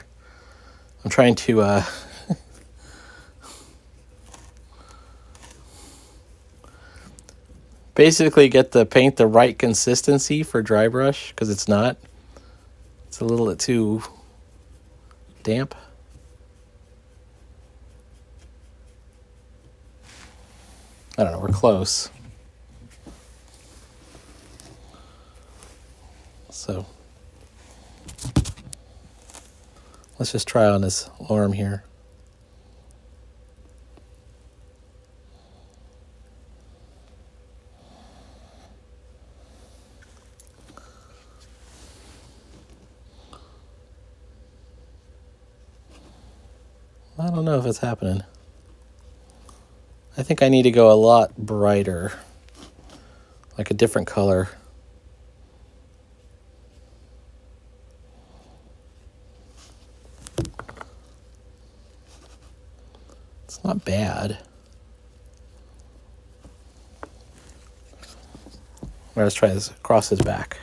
I'm trying to basically get the paint the right consistency for dry brush, because it's not. It's a little bit too damp. I don't know, we're close. So let's just try on his arm here. I don't know if it's happening. I think I need to go a lot brighter, like a different color. It's not bad. Let's try this across his back.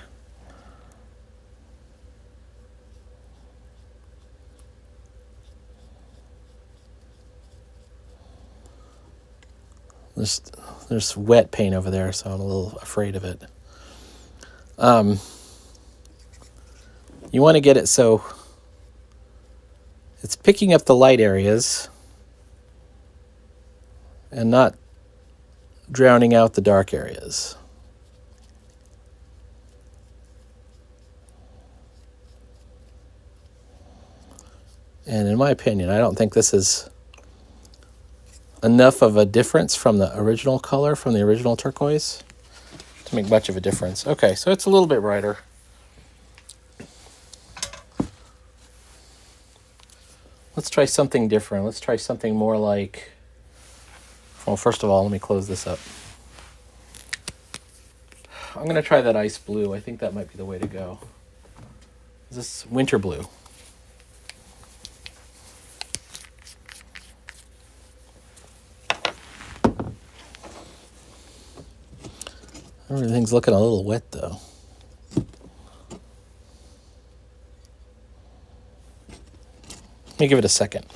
There's wet paint over there, so I'm a little afraid of it. You want to get it so it's picking up the light areas and not drowning out the dark areas. And in my opinion, I don't think this is enough of a difference from the original color, from the original turquoise, to make much of a difference. Okay, so it's a little bit brighter. Let's try something different. Let's try something more like, well, first of all, let me close this up. I'm going to try that ice blue. I think that might be the way to go. Is this winter blue? Everything's looking a little wet, though. Let me give it a second.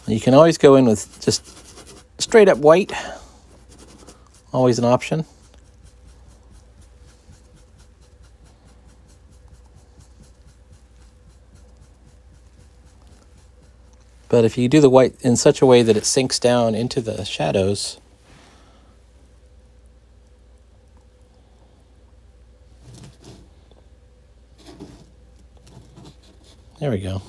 You can always go in with just straight up white. Always an option. But if you do the white in such a way that it sinks down into the shadows, there we go.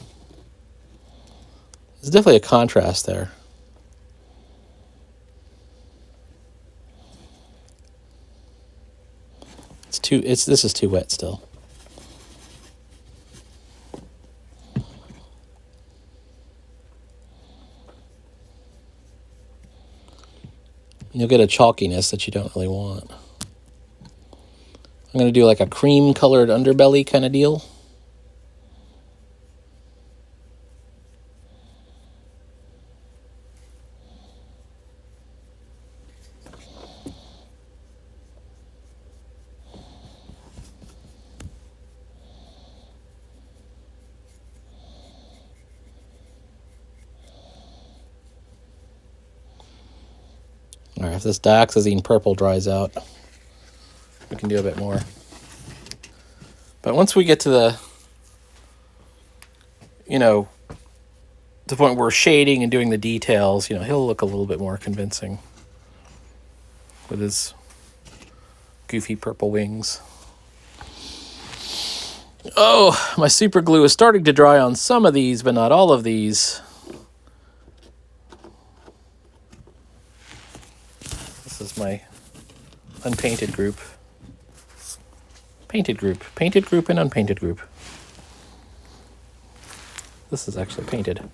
There's definitely a contrast there. This is too wet still. You'll get a chalkiness that you don't really want. I'm going to do like a cream colored underbelly kind of deal. All right, if this dioxazine purple dries out, we can do a bit more. But once we get to the, the point where we're shading and doing the details, he'll look a little bit more convincing with his goofy purple wings. Oh, my super glue is starting to dry on some of these, but not all of these. This is my unpainted group. Painted group, and unpainted group. This is actually painted.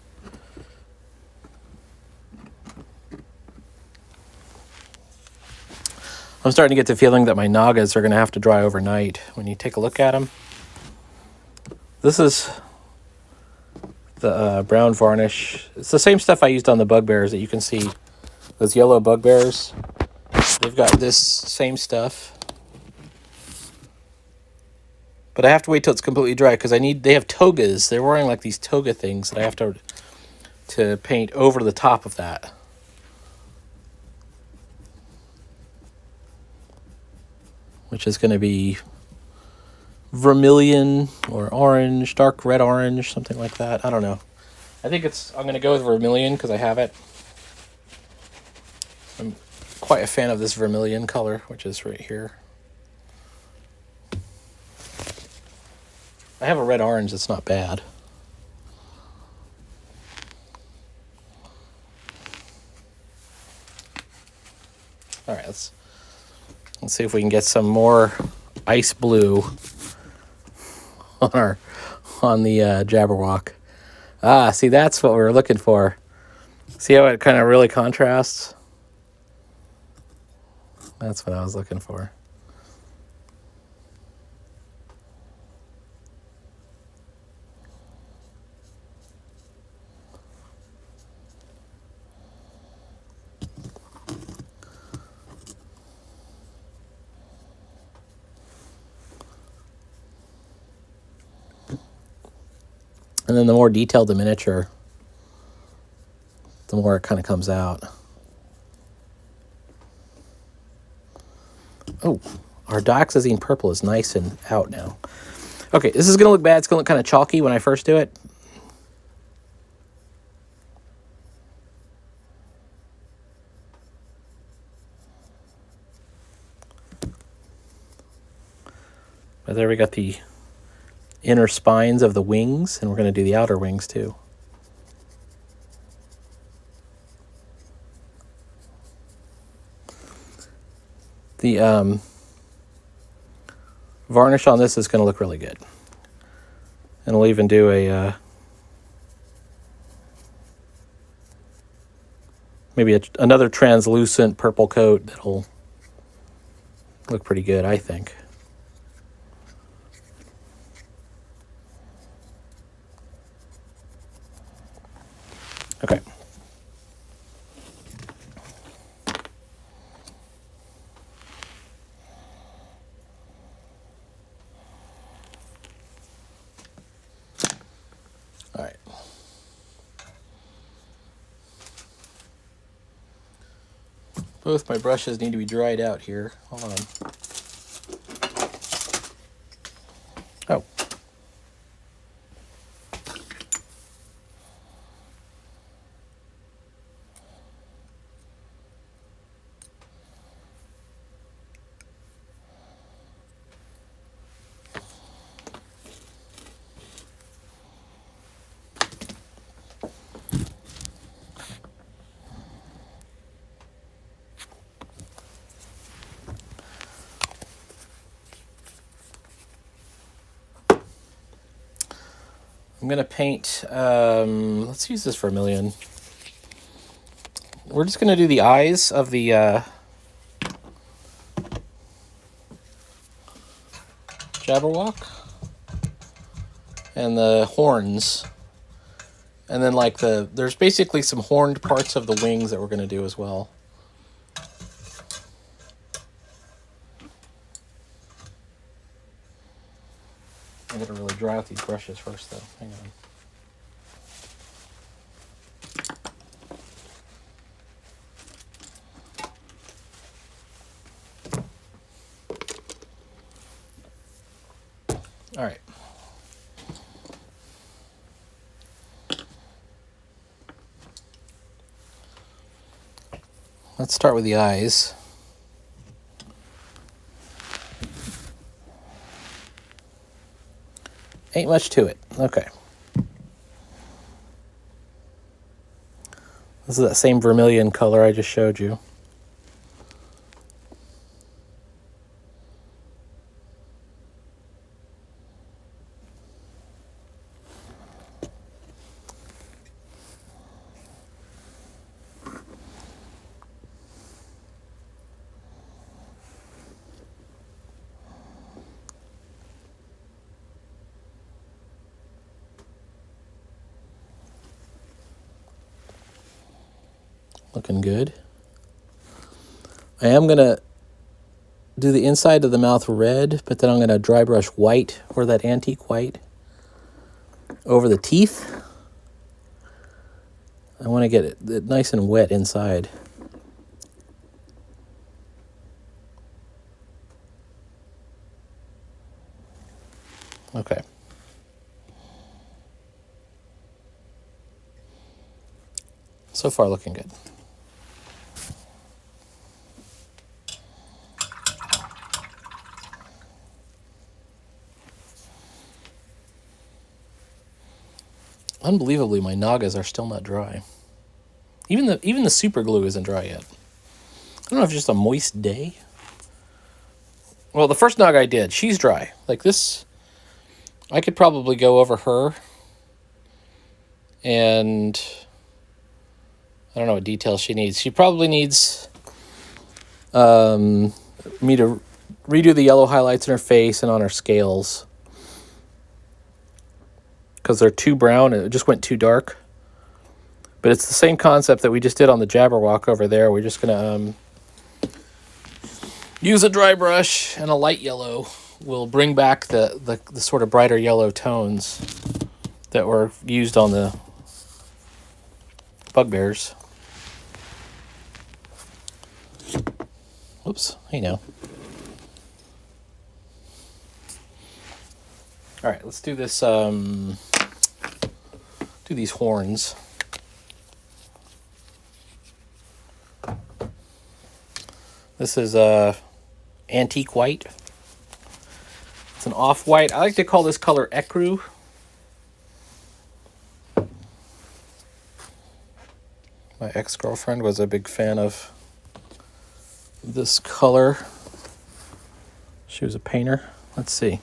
I'm starting to get the feeling that my nagas are going to have to dry overnight. When you take a look at them, this is the brown varnish. It's the same stuff I used on the bugbears that you can see. Those yellow bugbears, they've got this same stuff. But I have to wait till it's completely dry because they have togas. They're wearing like these toga things that I have to paint over the top of that. Which is going to be vermilion or orange, dark red orange, something like that. I don't know. I'm going to go with vermilion because I have it. I'm quite a fan of this vermilion color, which is right here. I have a red orange that's not bad. All right, let's see if we can get some more ice blue on the jabberwock. See, that's what we were looking for. See how it kind of really contrasts? That's what I was looking for. And then the more detailed the miniature, the more it kind of comes out. Oh, our dioxazine purple is nice and out now. Okay, this is going to look bad. It's going to look kind of chalky when I first do it. But there we got the inner spines of the wings, and we're going to do the outer wings too. The varnish on this is going to look really good. And we'll even do maybe another translucent purple coat that'll look pretty good, I think. Okay. All right. Both my brushes need to be dried out here. Hold on. Oh. I'm going to paint, let's use this vermilion. We're just going to do the eyes of the jabberwock and the horns. And then like there's basically some horned parts of the wings that we're going to do as well. I'm going to really dry out these brushes first, though. Hang on. All right. Let's start with the eyes. Ain't much to it. Okay. This is that same vermilion color I just showed you. Looking good. I am going to do the inside of the mouth red, but then I'm going to dry brush white, or that antique white, over the teeth. I want to get it nice and wet inside. Okay. So far, looking good. Unbelievably, my nagas are still not dry. Even the super glue isn't dry yet. I don't know if it's just a moist day. Well, the first naga I did, she's dry. Like this, I could probably go over her. And I don't know what details she needs. She probably needs me to redo the yellow highlights in her face and on her scales. Because they're too brown and it just went too dark. But it's the same concept that we just did on the jabberwock over there. We're just going to use a dry brush and a light yellow. We'll bring back the sort of brighter yellow tones that were used on the bugbears. Oops, hey now. All right, let's do this. Do these horns. This is antique white. It's an off-white. I like to call this color ecru. My ex-girlfriend was a big fan of this color. She was a painter. Let's see.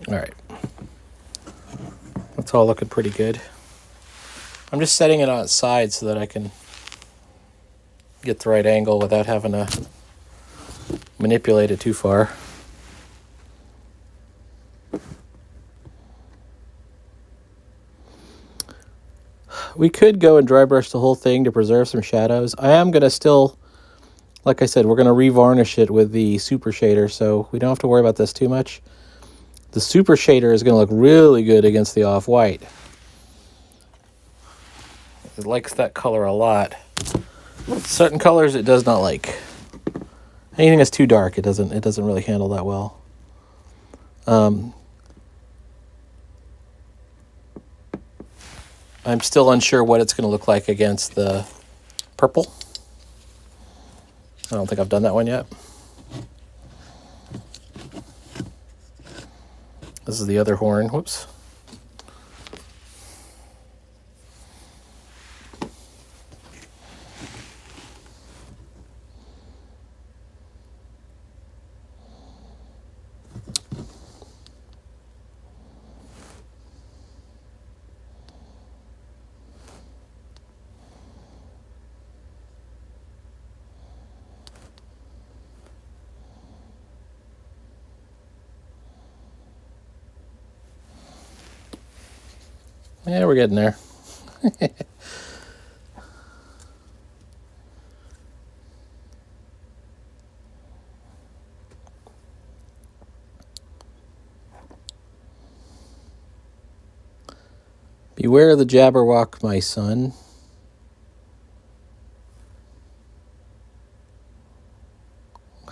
All right. That's all looking pretty good. I'm just setting it on its side so that I can get the right angle without having to manipulate it too far. We could go and dry brush the whole thing to preserve some shadows. I am going to still, like I said, we're going to revarnish it with the super shader, so we don't have to worry about this too much. The super shader is going to look really good against the off-white. It likes that color a lot. Certain colors it does not like. Anything that's too dark, it doesn't really handle that well. I'm still unsure what it's going to look like against the purple. I don't think I've done that one yet. This is the other horn. Whoops. Yeah, we're getting there. Beware the jabberwock, my son.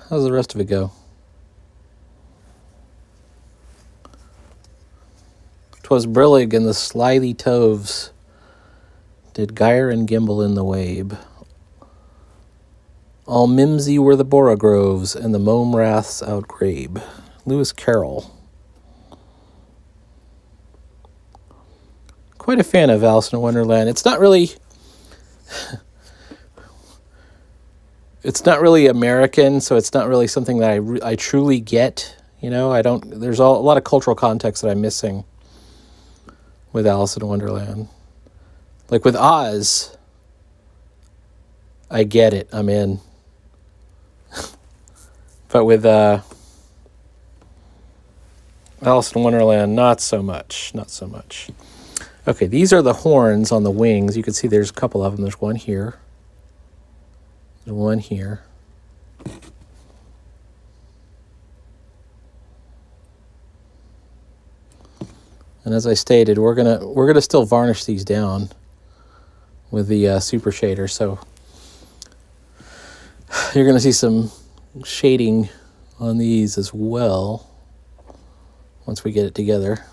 How's the rest of it go? 'Twas brillig and the slithy toves did gyre and gimble in the wabe. All mimsy were the borogroves and the mome raths outgrabe. Lewis Carroll. Quite a fan of Alice in Wonderland. It's not really American, so it's not really something that I truly get. You know, there's a lot of cultural context that I'm missing with Alice in Wonderland. Like with Oz, I get it. I'm in. But with Alice in Wonderland, not so much. Not so much. Okay, these are the horns on the wings. You can see there's a couple of them. There's one here. There's one here. And as I stated, we're gonna still varnish these down with the super shader. So you're gonna see some shading on these as well once we get it together.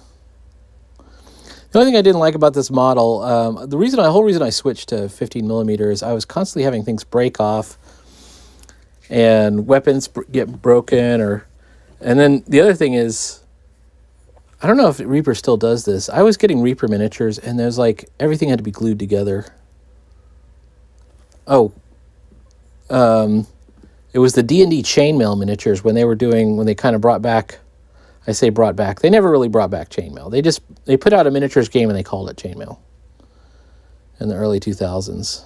The only thing I didn't like about this model, the whole reason I switched to 15 millimeters, I was constantly having things break off and weapons get broken, and then the other thing is, I don't know if Reaper still does this. I was getting Reaper miniatures and there's like everything had to be glued together. Oh, it was the D&D chainmail miniatures when they kind of brought back. I say brought back. They never really brought back chainmail. They put out a miniatures game and they called it chainmail in the early 2000s.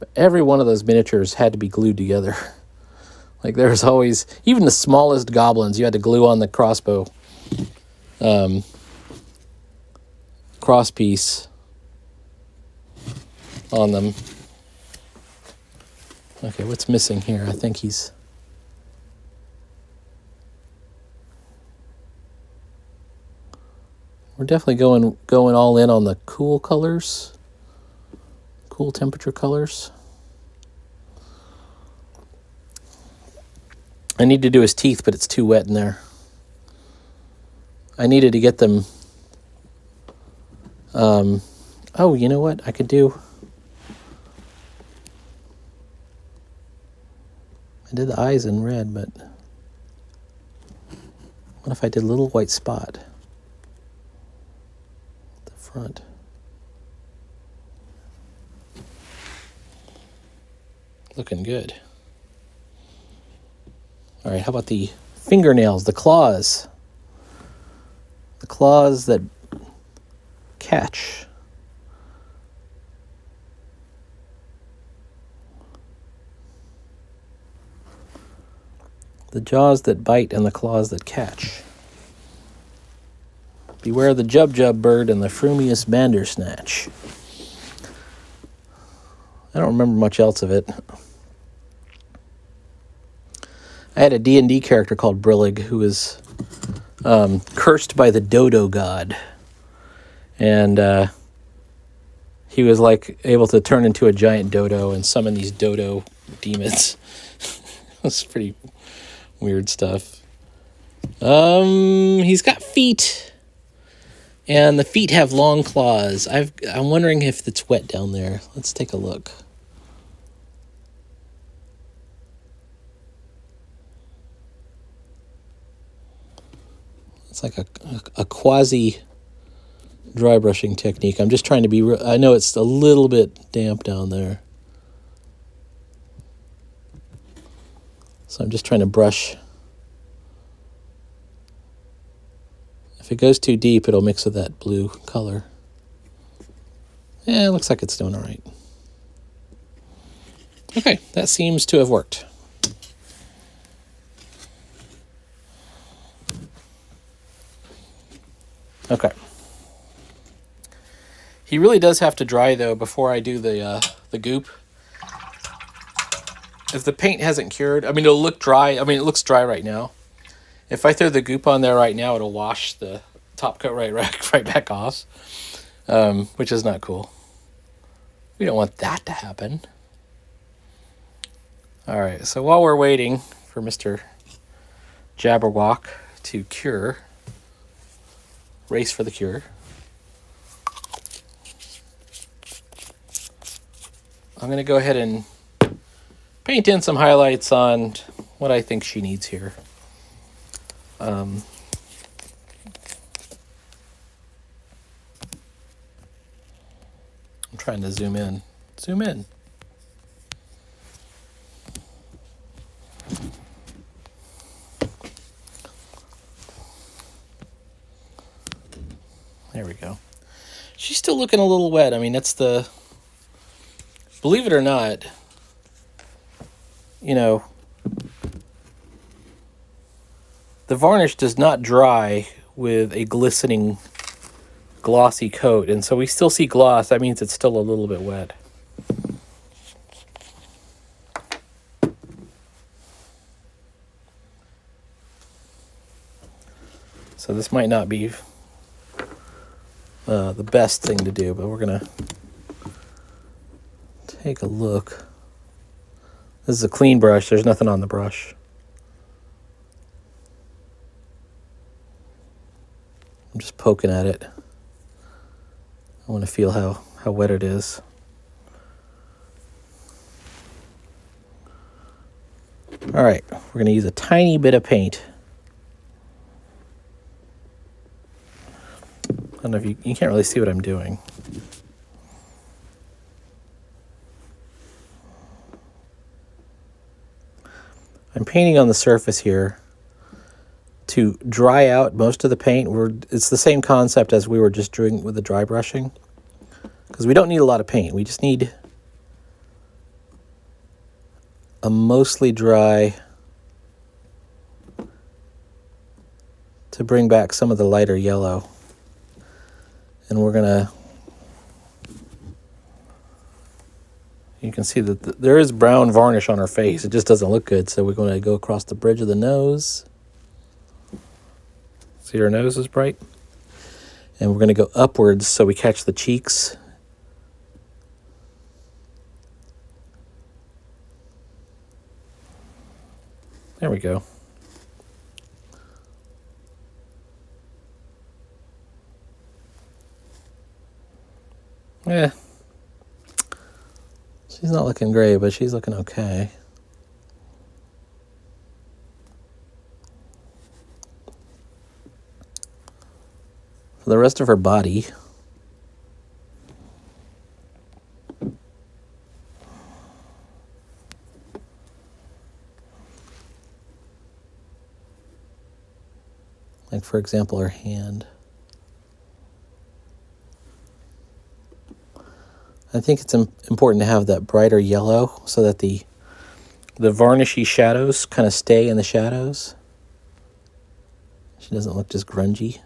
But every one of those miniatures had to be glued together. Like there was always, even the smallest goblins, you had to glue on the crossbow crosspiece on them. Okay, what's missing here? I think we're definitely going all in on the cool colors, cool temperature colors. I need to do his teeth, but it's too wet in there. I needed to get them. Oh, you know what I could do? I did the eyes in red, but what if I did a little white spot at the front? Looking good. All right, how about the fingernails, the claws. The claws that catch. The jaws that bite and the claws that catch. Beware the jub bird and the frumious bandersnatch. I don't remember much else of it. I had a D&D character called Brillig who was cursed by the dodo god. And he was like able to turn into a giant dodo and summon these dodo demons. It was pretty weird stuff. He's got feet. And the feet have long claws. I'm wondering if it's wet down there. Let's take a look. It's like a quasi dry brushing technique. I'm just trying to be I know it's a little bit damp down there. So I'm just trying to brush. If it goes too deep, it'll mix with that blue color. Yeah, it looks like it's doing all right. Okay, that seems to have worked. Okay. He really does have to dry, though, before I do the goop. If the paint hasn't cured, I mean, it'll look dry. I mean, it looks dry right now. If I throw the goop on there right now, it'll wash the top coat right back off, which is not cool. We don't want that to happen. All right, so while we're waiting for Mr. Jabberwock to cure, race for the cure, I'm going to go ahead and paint in some highlights on what I think she needs here. I'm trying to zoom in. Zoom in. There we go. She's still looking a little wet. I mean, that's the... Believe it or not, you know, the varnish does not dry with a glistening, glossy coat. And so we still see gloss. That means it's still a little bit wet. So this might not be the best thing to do, but we're going to take a look. This is a clean brush. There's nothing on the brush. I'm just poking at it. I want to feel how wet it is. All right, we're going to use a tiny bit of paint. I don't know if you can't really see what I'm doing. I'm painting on the surface here to dry out most of the paint. It's the same concept as we were just doing with the dry brushing, because we don't need a lot of paint. We just need a mostly dry to bring back some of the lighter yellow. And we're gonna, you can see that there is brown varnish on her face. It just doesn't look good. So we're going to go across the bridge of the nose. See, her nose is bright. And we're going to go upwards so we catch the cheeks. There we go. Yeah. She's not looking great, but she's looking okay. For the rest of her body, Like, for example, her hand. I think it's important to have that brighter yellow so that the varnishy shadows kind of stay in the shadows. She doesn't look just grungy.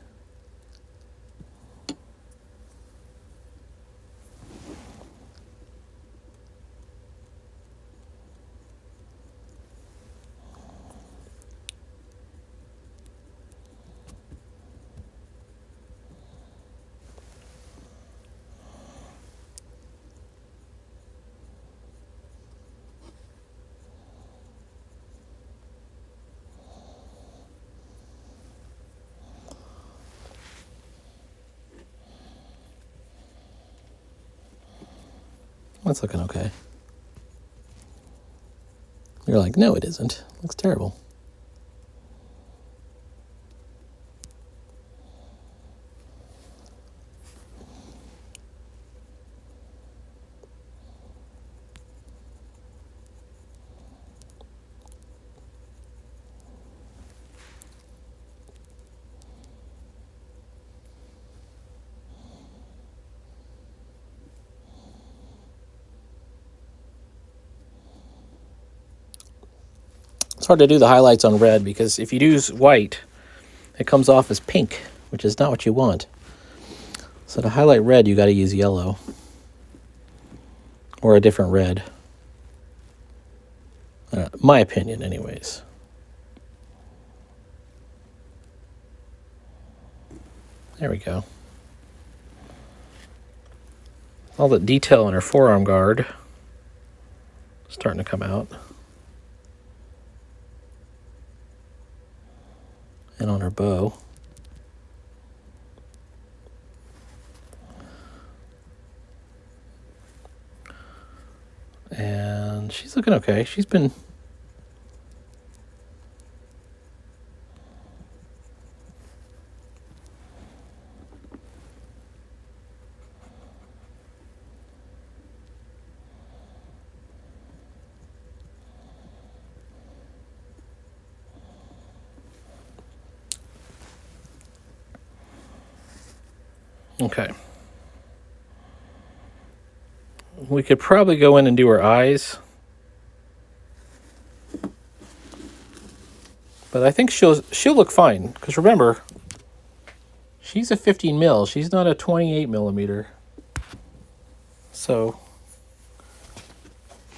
That's looking okay. You're like, no, it isn't. It looks terrible. It's hard to do the highlights on red because if you use white, it comes off as pink, which is not what you want. So to highlight red, you got to use yellow or a different red. My opinion, anyways. There we go. All the detail on her forearm guard starting to come out. And on her bow. And she's looking okay. She's been... Okay. We could probably go in and do her eyes. But I think she'll look fine. Because remember, she's a 15 mil. She's not a 28 millimeter. So,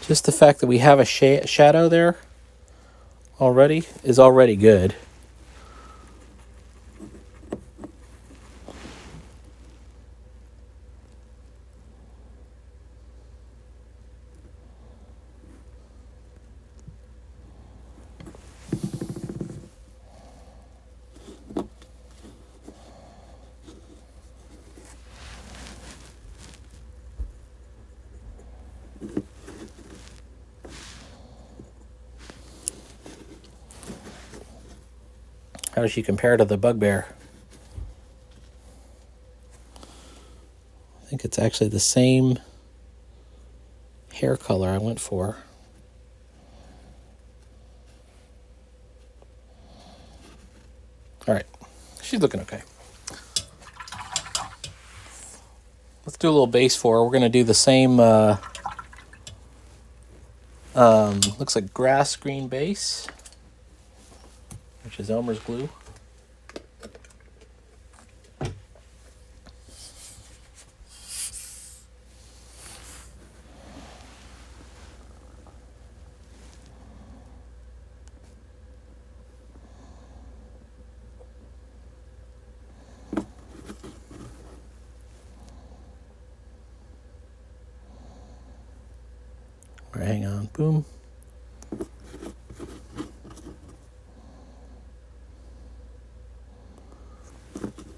just the fact that we have a shadow there already is already good. How does she compare to the bugbear? I think it's actually the same hair color I went for. All right, she's looking okay. Let's do a little base for her. We're going to do the same, looks like grass green base, which is Elmer's glue. All right, hang on, boom.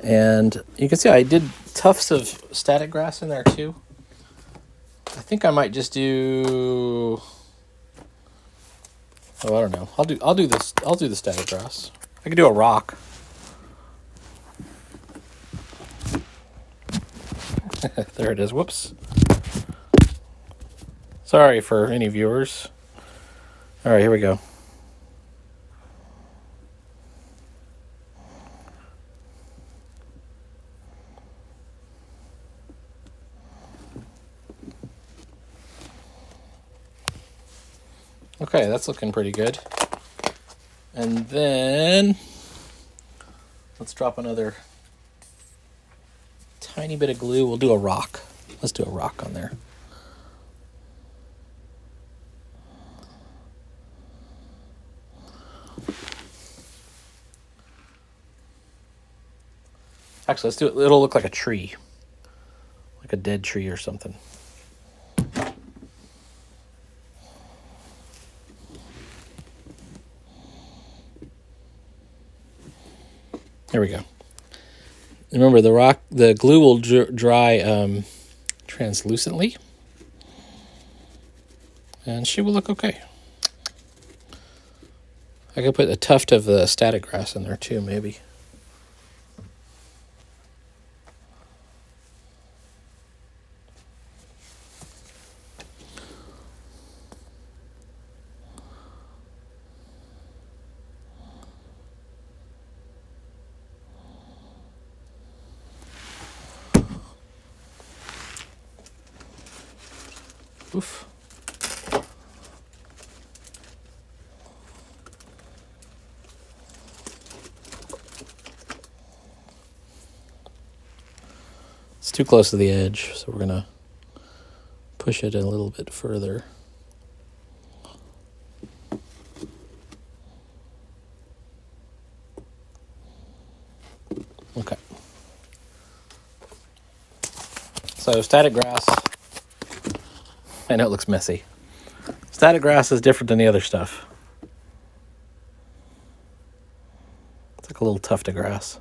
And you can see I did tufts of static grass in there too. I think I might just do... Oh, I don't know. I'll do this. I'll do the static grass. I could do a rock. There it is. Whoops. Sorry for any viewers. All right, here we go. Okay, that's looking pretty good. And then let's drop another tiny bit of glue. We'll do a rock. Let's do a rock on there. Actually, let's do it. It'll look like a tree, like a dead tree or something. There we go. Remember, the glue will dry translucently, and she will look okay. I could put a tuft of static grass in there too, maybe. Oof. It's too close to the edge, so we're going to push it a little bit further. Okay. So static grass, I know it looks messy. Static grass is different than the other stuff. It's like a little tuft of grass.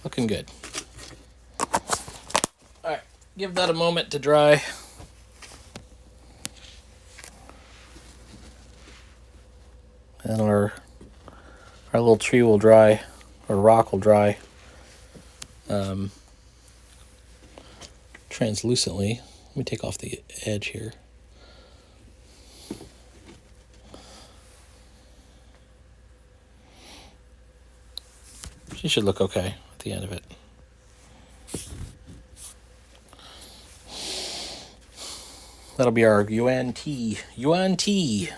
Looking good. All right, give that a moment to dry. And our little tree will dry, or rock will dry translucently. Let me take off the edge here. She should look okay at the end of it. That'll be our yuan tea. Yuan tea.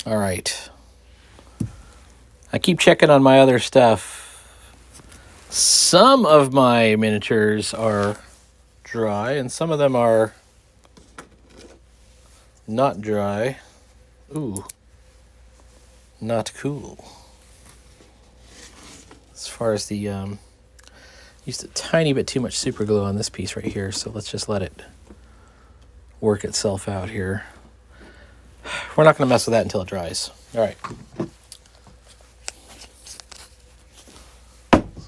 All right. I keep checking on my other stuff. Some of my miniatures are dry, and some of them are not dry. Ooh. Not cool. As far as the used a tiny bit too much super glue on this piece right here, so let's just let it work itself out here. We're not going to mess with that until it dries. All right.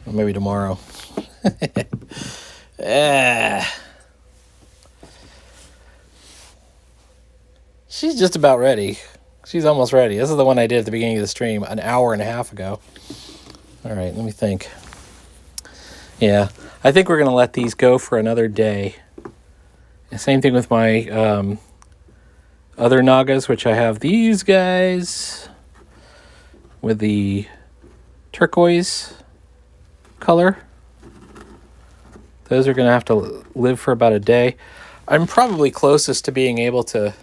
So maybe tomorrow. She's just about ready. She's almost ready. This is the one I did at the beginning of the stream an hour and a half ago. All right, let me think. Yeah, I think we're going to let these go for another day. And same thing with my other nagas, which I have these guys with the turquoise color. Those are going to have to live for about a day. I'm probably closest to being able to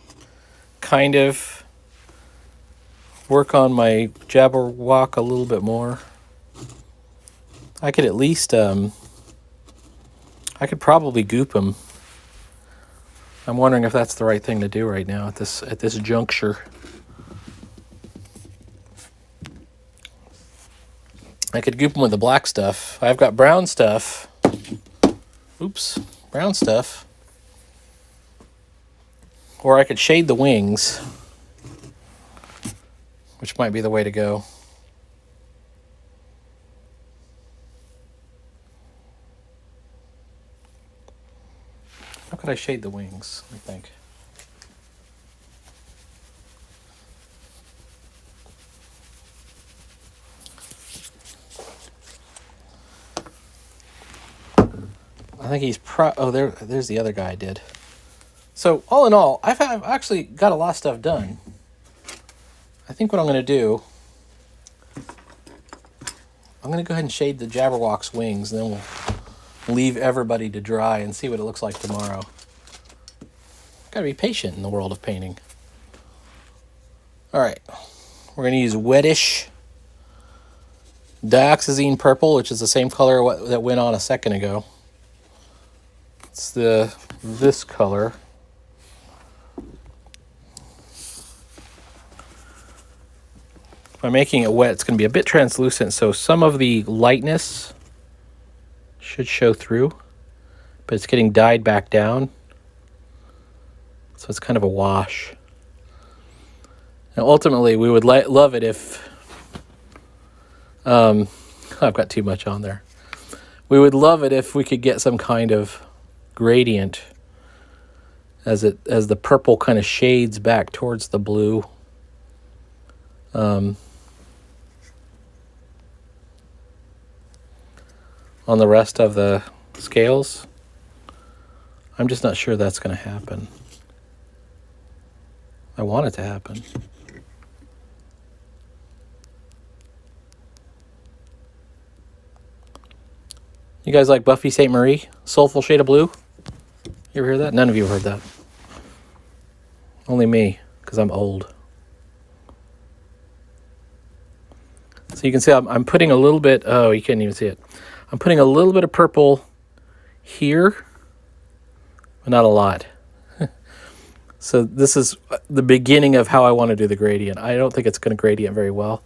kind of work on my jabberwock a little bit more. I could at least, I could probably goop them. I'm wondering if that's the right thing to do right now at this juncture. I could goop them with the black stuff. I've got brown stuff. Oops, brown stuff. Or I could shade the wings, which might be the way to go. How could I shade the wings? Let me think. I think he's there's the other guy I did. So all in all, I've actually got a lot of stuff done. I think what I'm going to do, I'm going to go ahead and shade the jabberwock's wings, and then we'll leave everybody to dry and see what it looks like tomorrow. Got to be patient in the world of painting. All right, we're going to use wettish dioxazine purple, which is the same color that went on a second ago. It's this color. By making it wet, it's going to be a bit translucent, so some of the lightness should show through, but it's getting dyed back down, so it's kind of a wash. And ultimately, we would love it if... I've got too much on there. We would love it if we could get some kind of gradient as the purple kind of shades back towards the blue. On the rest of the scales. I'm just not sure that's going to happen. I want it to happen. You guys like Buffy St. Marie? Soulful Shade of Blue? You ever hear that? None of you have heard that. Only me, because I'm old. So you can see I'm putting a little bit... Oh, you can't even see it. I'm putting a little bit of purple here, but not a lot. So this is the beginning of how I want to do the gradient. I don't think it's going to gradient very well.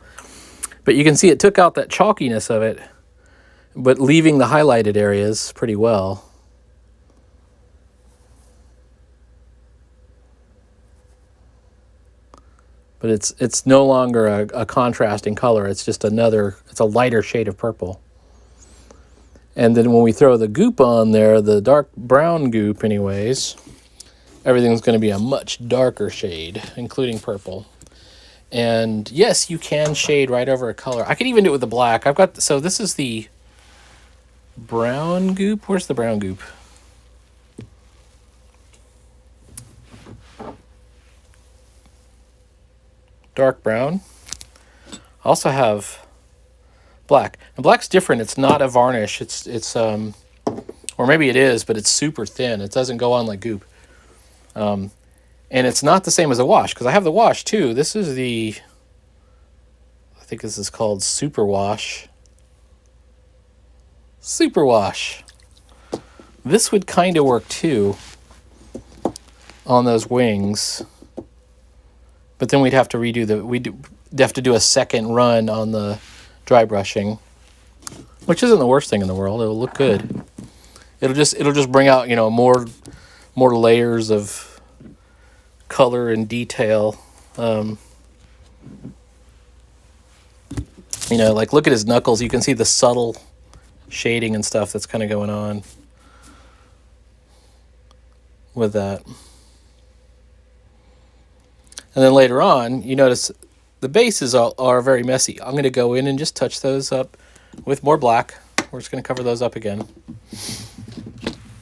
But you can see it took out that chalkiness of it, but leaving the highlighted areas pretty well. But it's no longer a contrasting color. It's just it's a lighter shade of purple. And then when we throw the goop on there, the dark brown goop anyways, everything's going to be a much darker shade, including purple. And yes, you can shade right over a color. I could even do it with the black. So this is the brown goop. Where's the brown goop? Dark brown. I also have black. And black's different. It's not a varnish. It's or maybe it is, but it's super thin. It doesn't go on like goop. And it's not the same as a wash, because I have the wash too. This is I think this is called Super Wash. Super Wash. This would kind of work too on those wings. But then we'd have to we'd have to do a second run on the dry brushing, which isn't the worst thing in the world. It'll look good. It'll just bring out, more layers of color and detail. Like look at his knuckles. You can see the subtle shading and stuff that's kind of going on with that. And then later on, you notice the bases are very messy. I'm going to go in and just touch those up with more black. We're just going to cover those up again.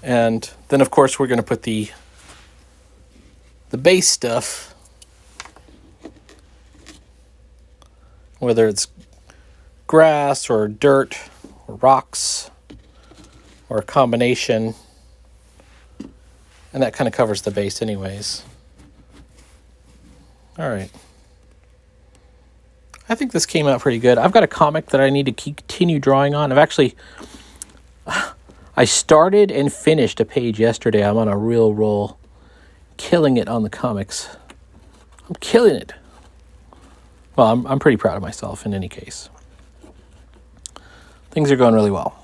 And then, of course, we're going to put the base stuff, whether it's grass or dirt or rocks or a combination. And that kind of covers the base anyways. All right. I think this came out pretty good. I've got a comic that I need to continue drawing on. I started and finished a page yesterday. I'm on a real roll. Killing it on the comics. I'm killing it. Well, I'm pretty proud of myself in any case. Things are going really well.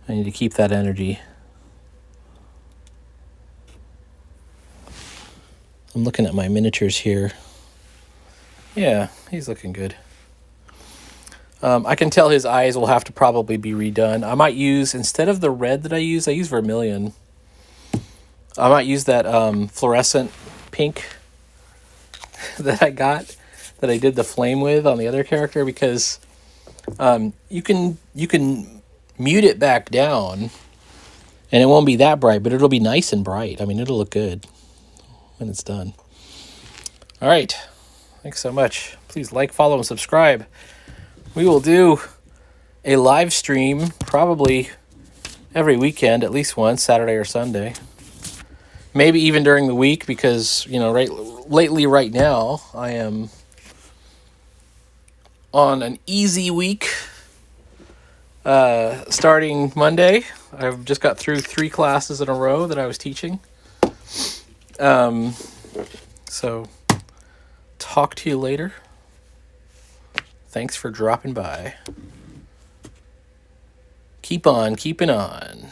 I need to keep that energy. I'm looking at my miniatures here. Yeah, he's looking good. I can tell his eyes will have to probably be redone. I might use, instead of the red that I use vermilion. I might use that fluorescent pink that I did the flame with on the other character, because you can mute it back down and it won't be that bright, but it'll be nice and bright. I mean, it'll look good when it's done. All right. Thanks so much. Please like, follow, and subscribe we will do a live stream probably every weekend, at least once, Saturday or Sunday. Maybe even during the week because, lately right now, I am on an easy week starting Monday. I've just got through 3 classes in a row that I was teaching. So, talk to you later. Thanks for dropping by. Keep on keeping on.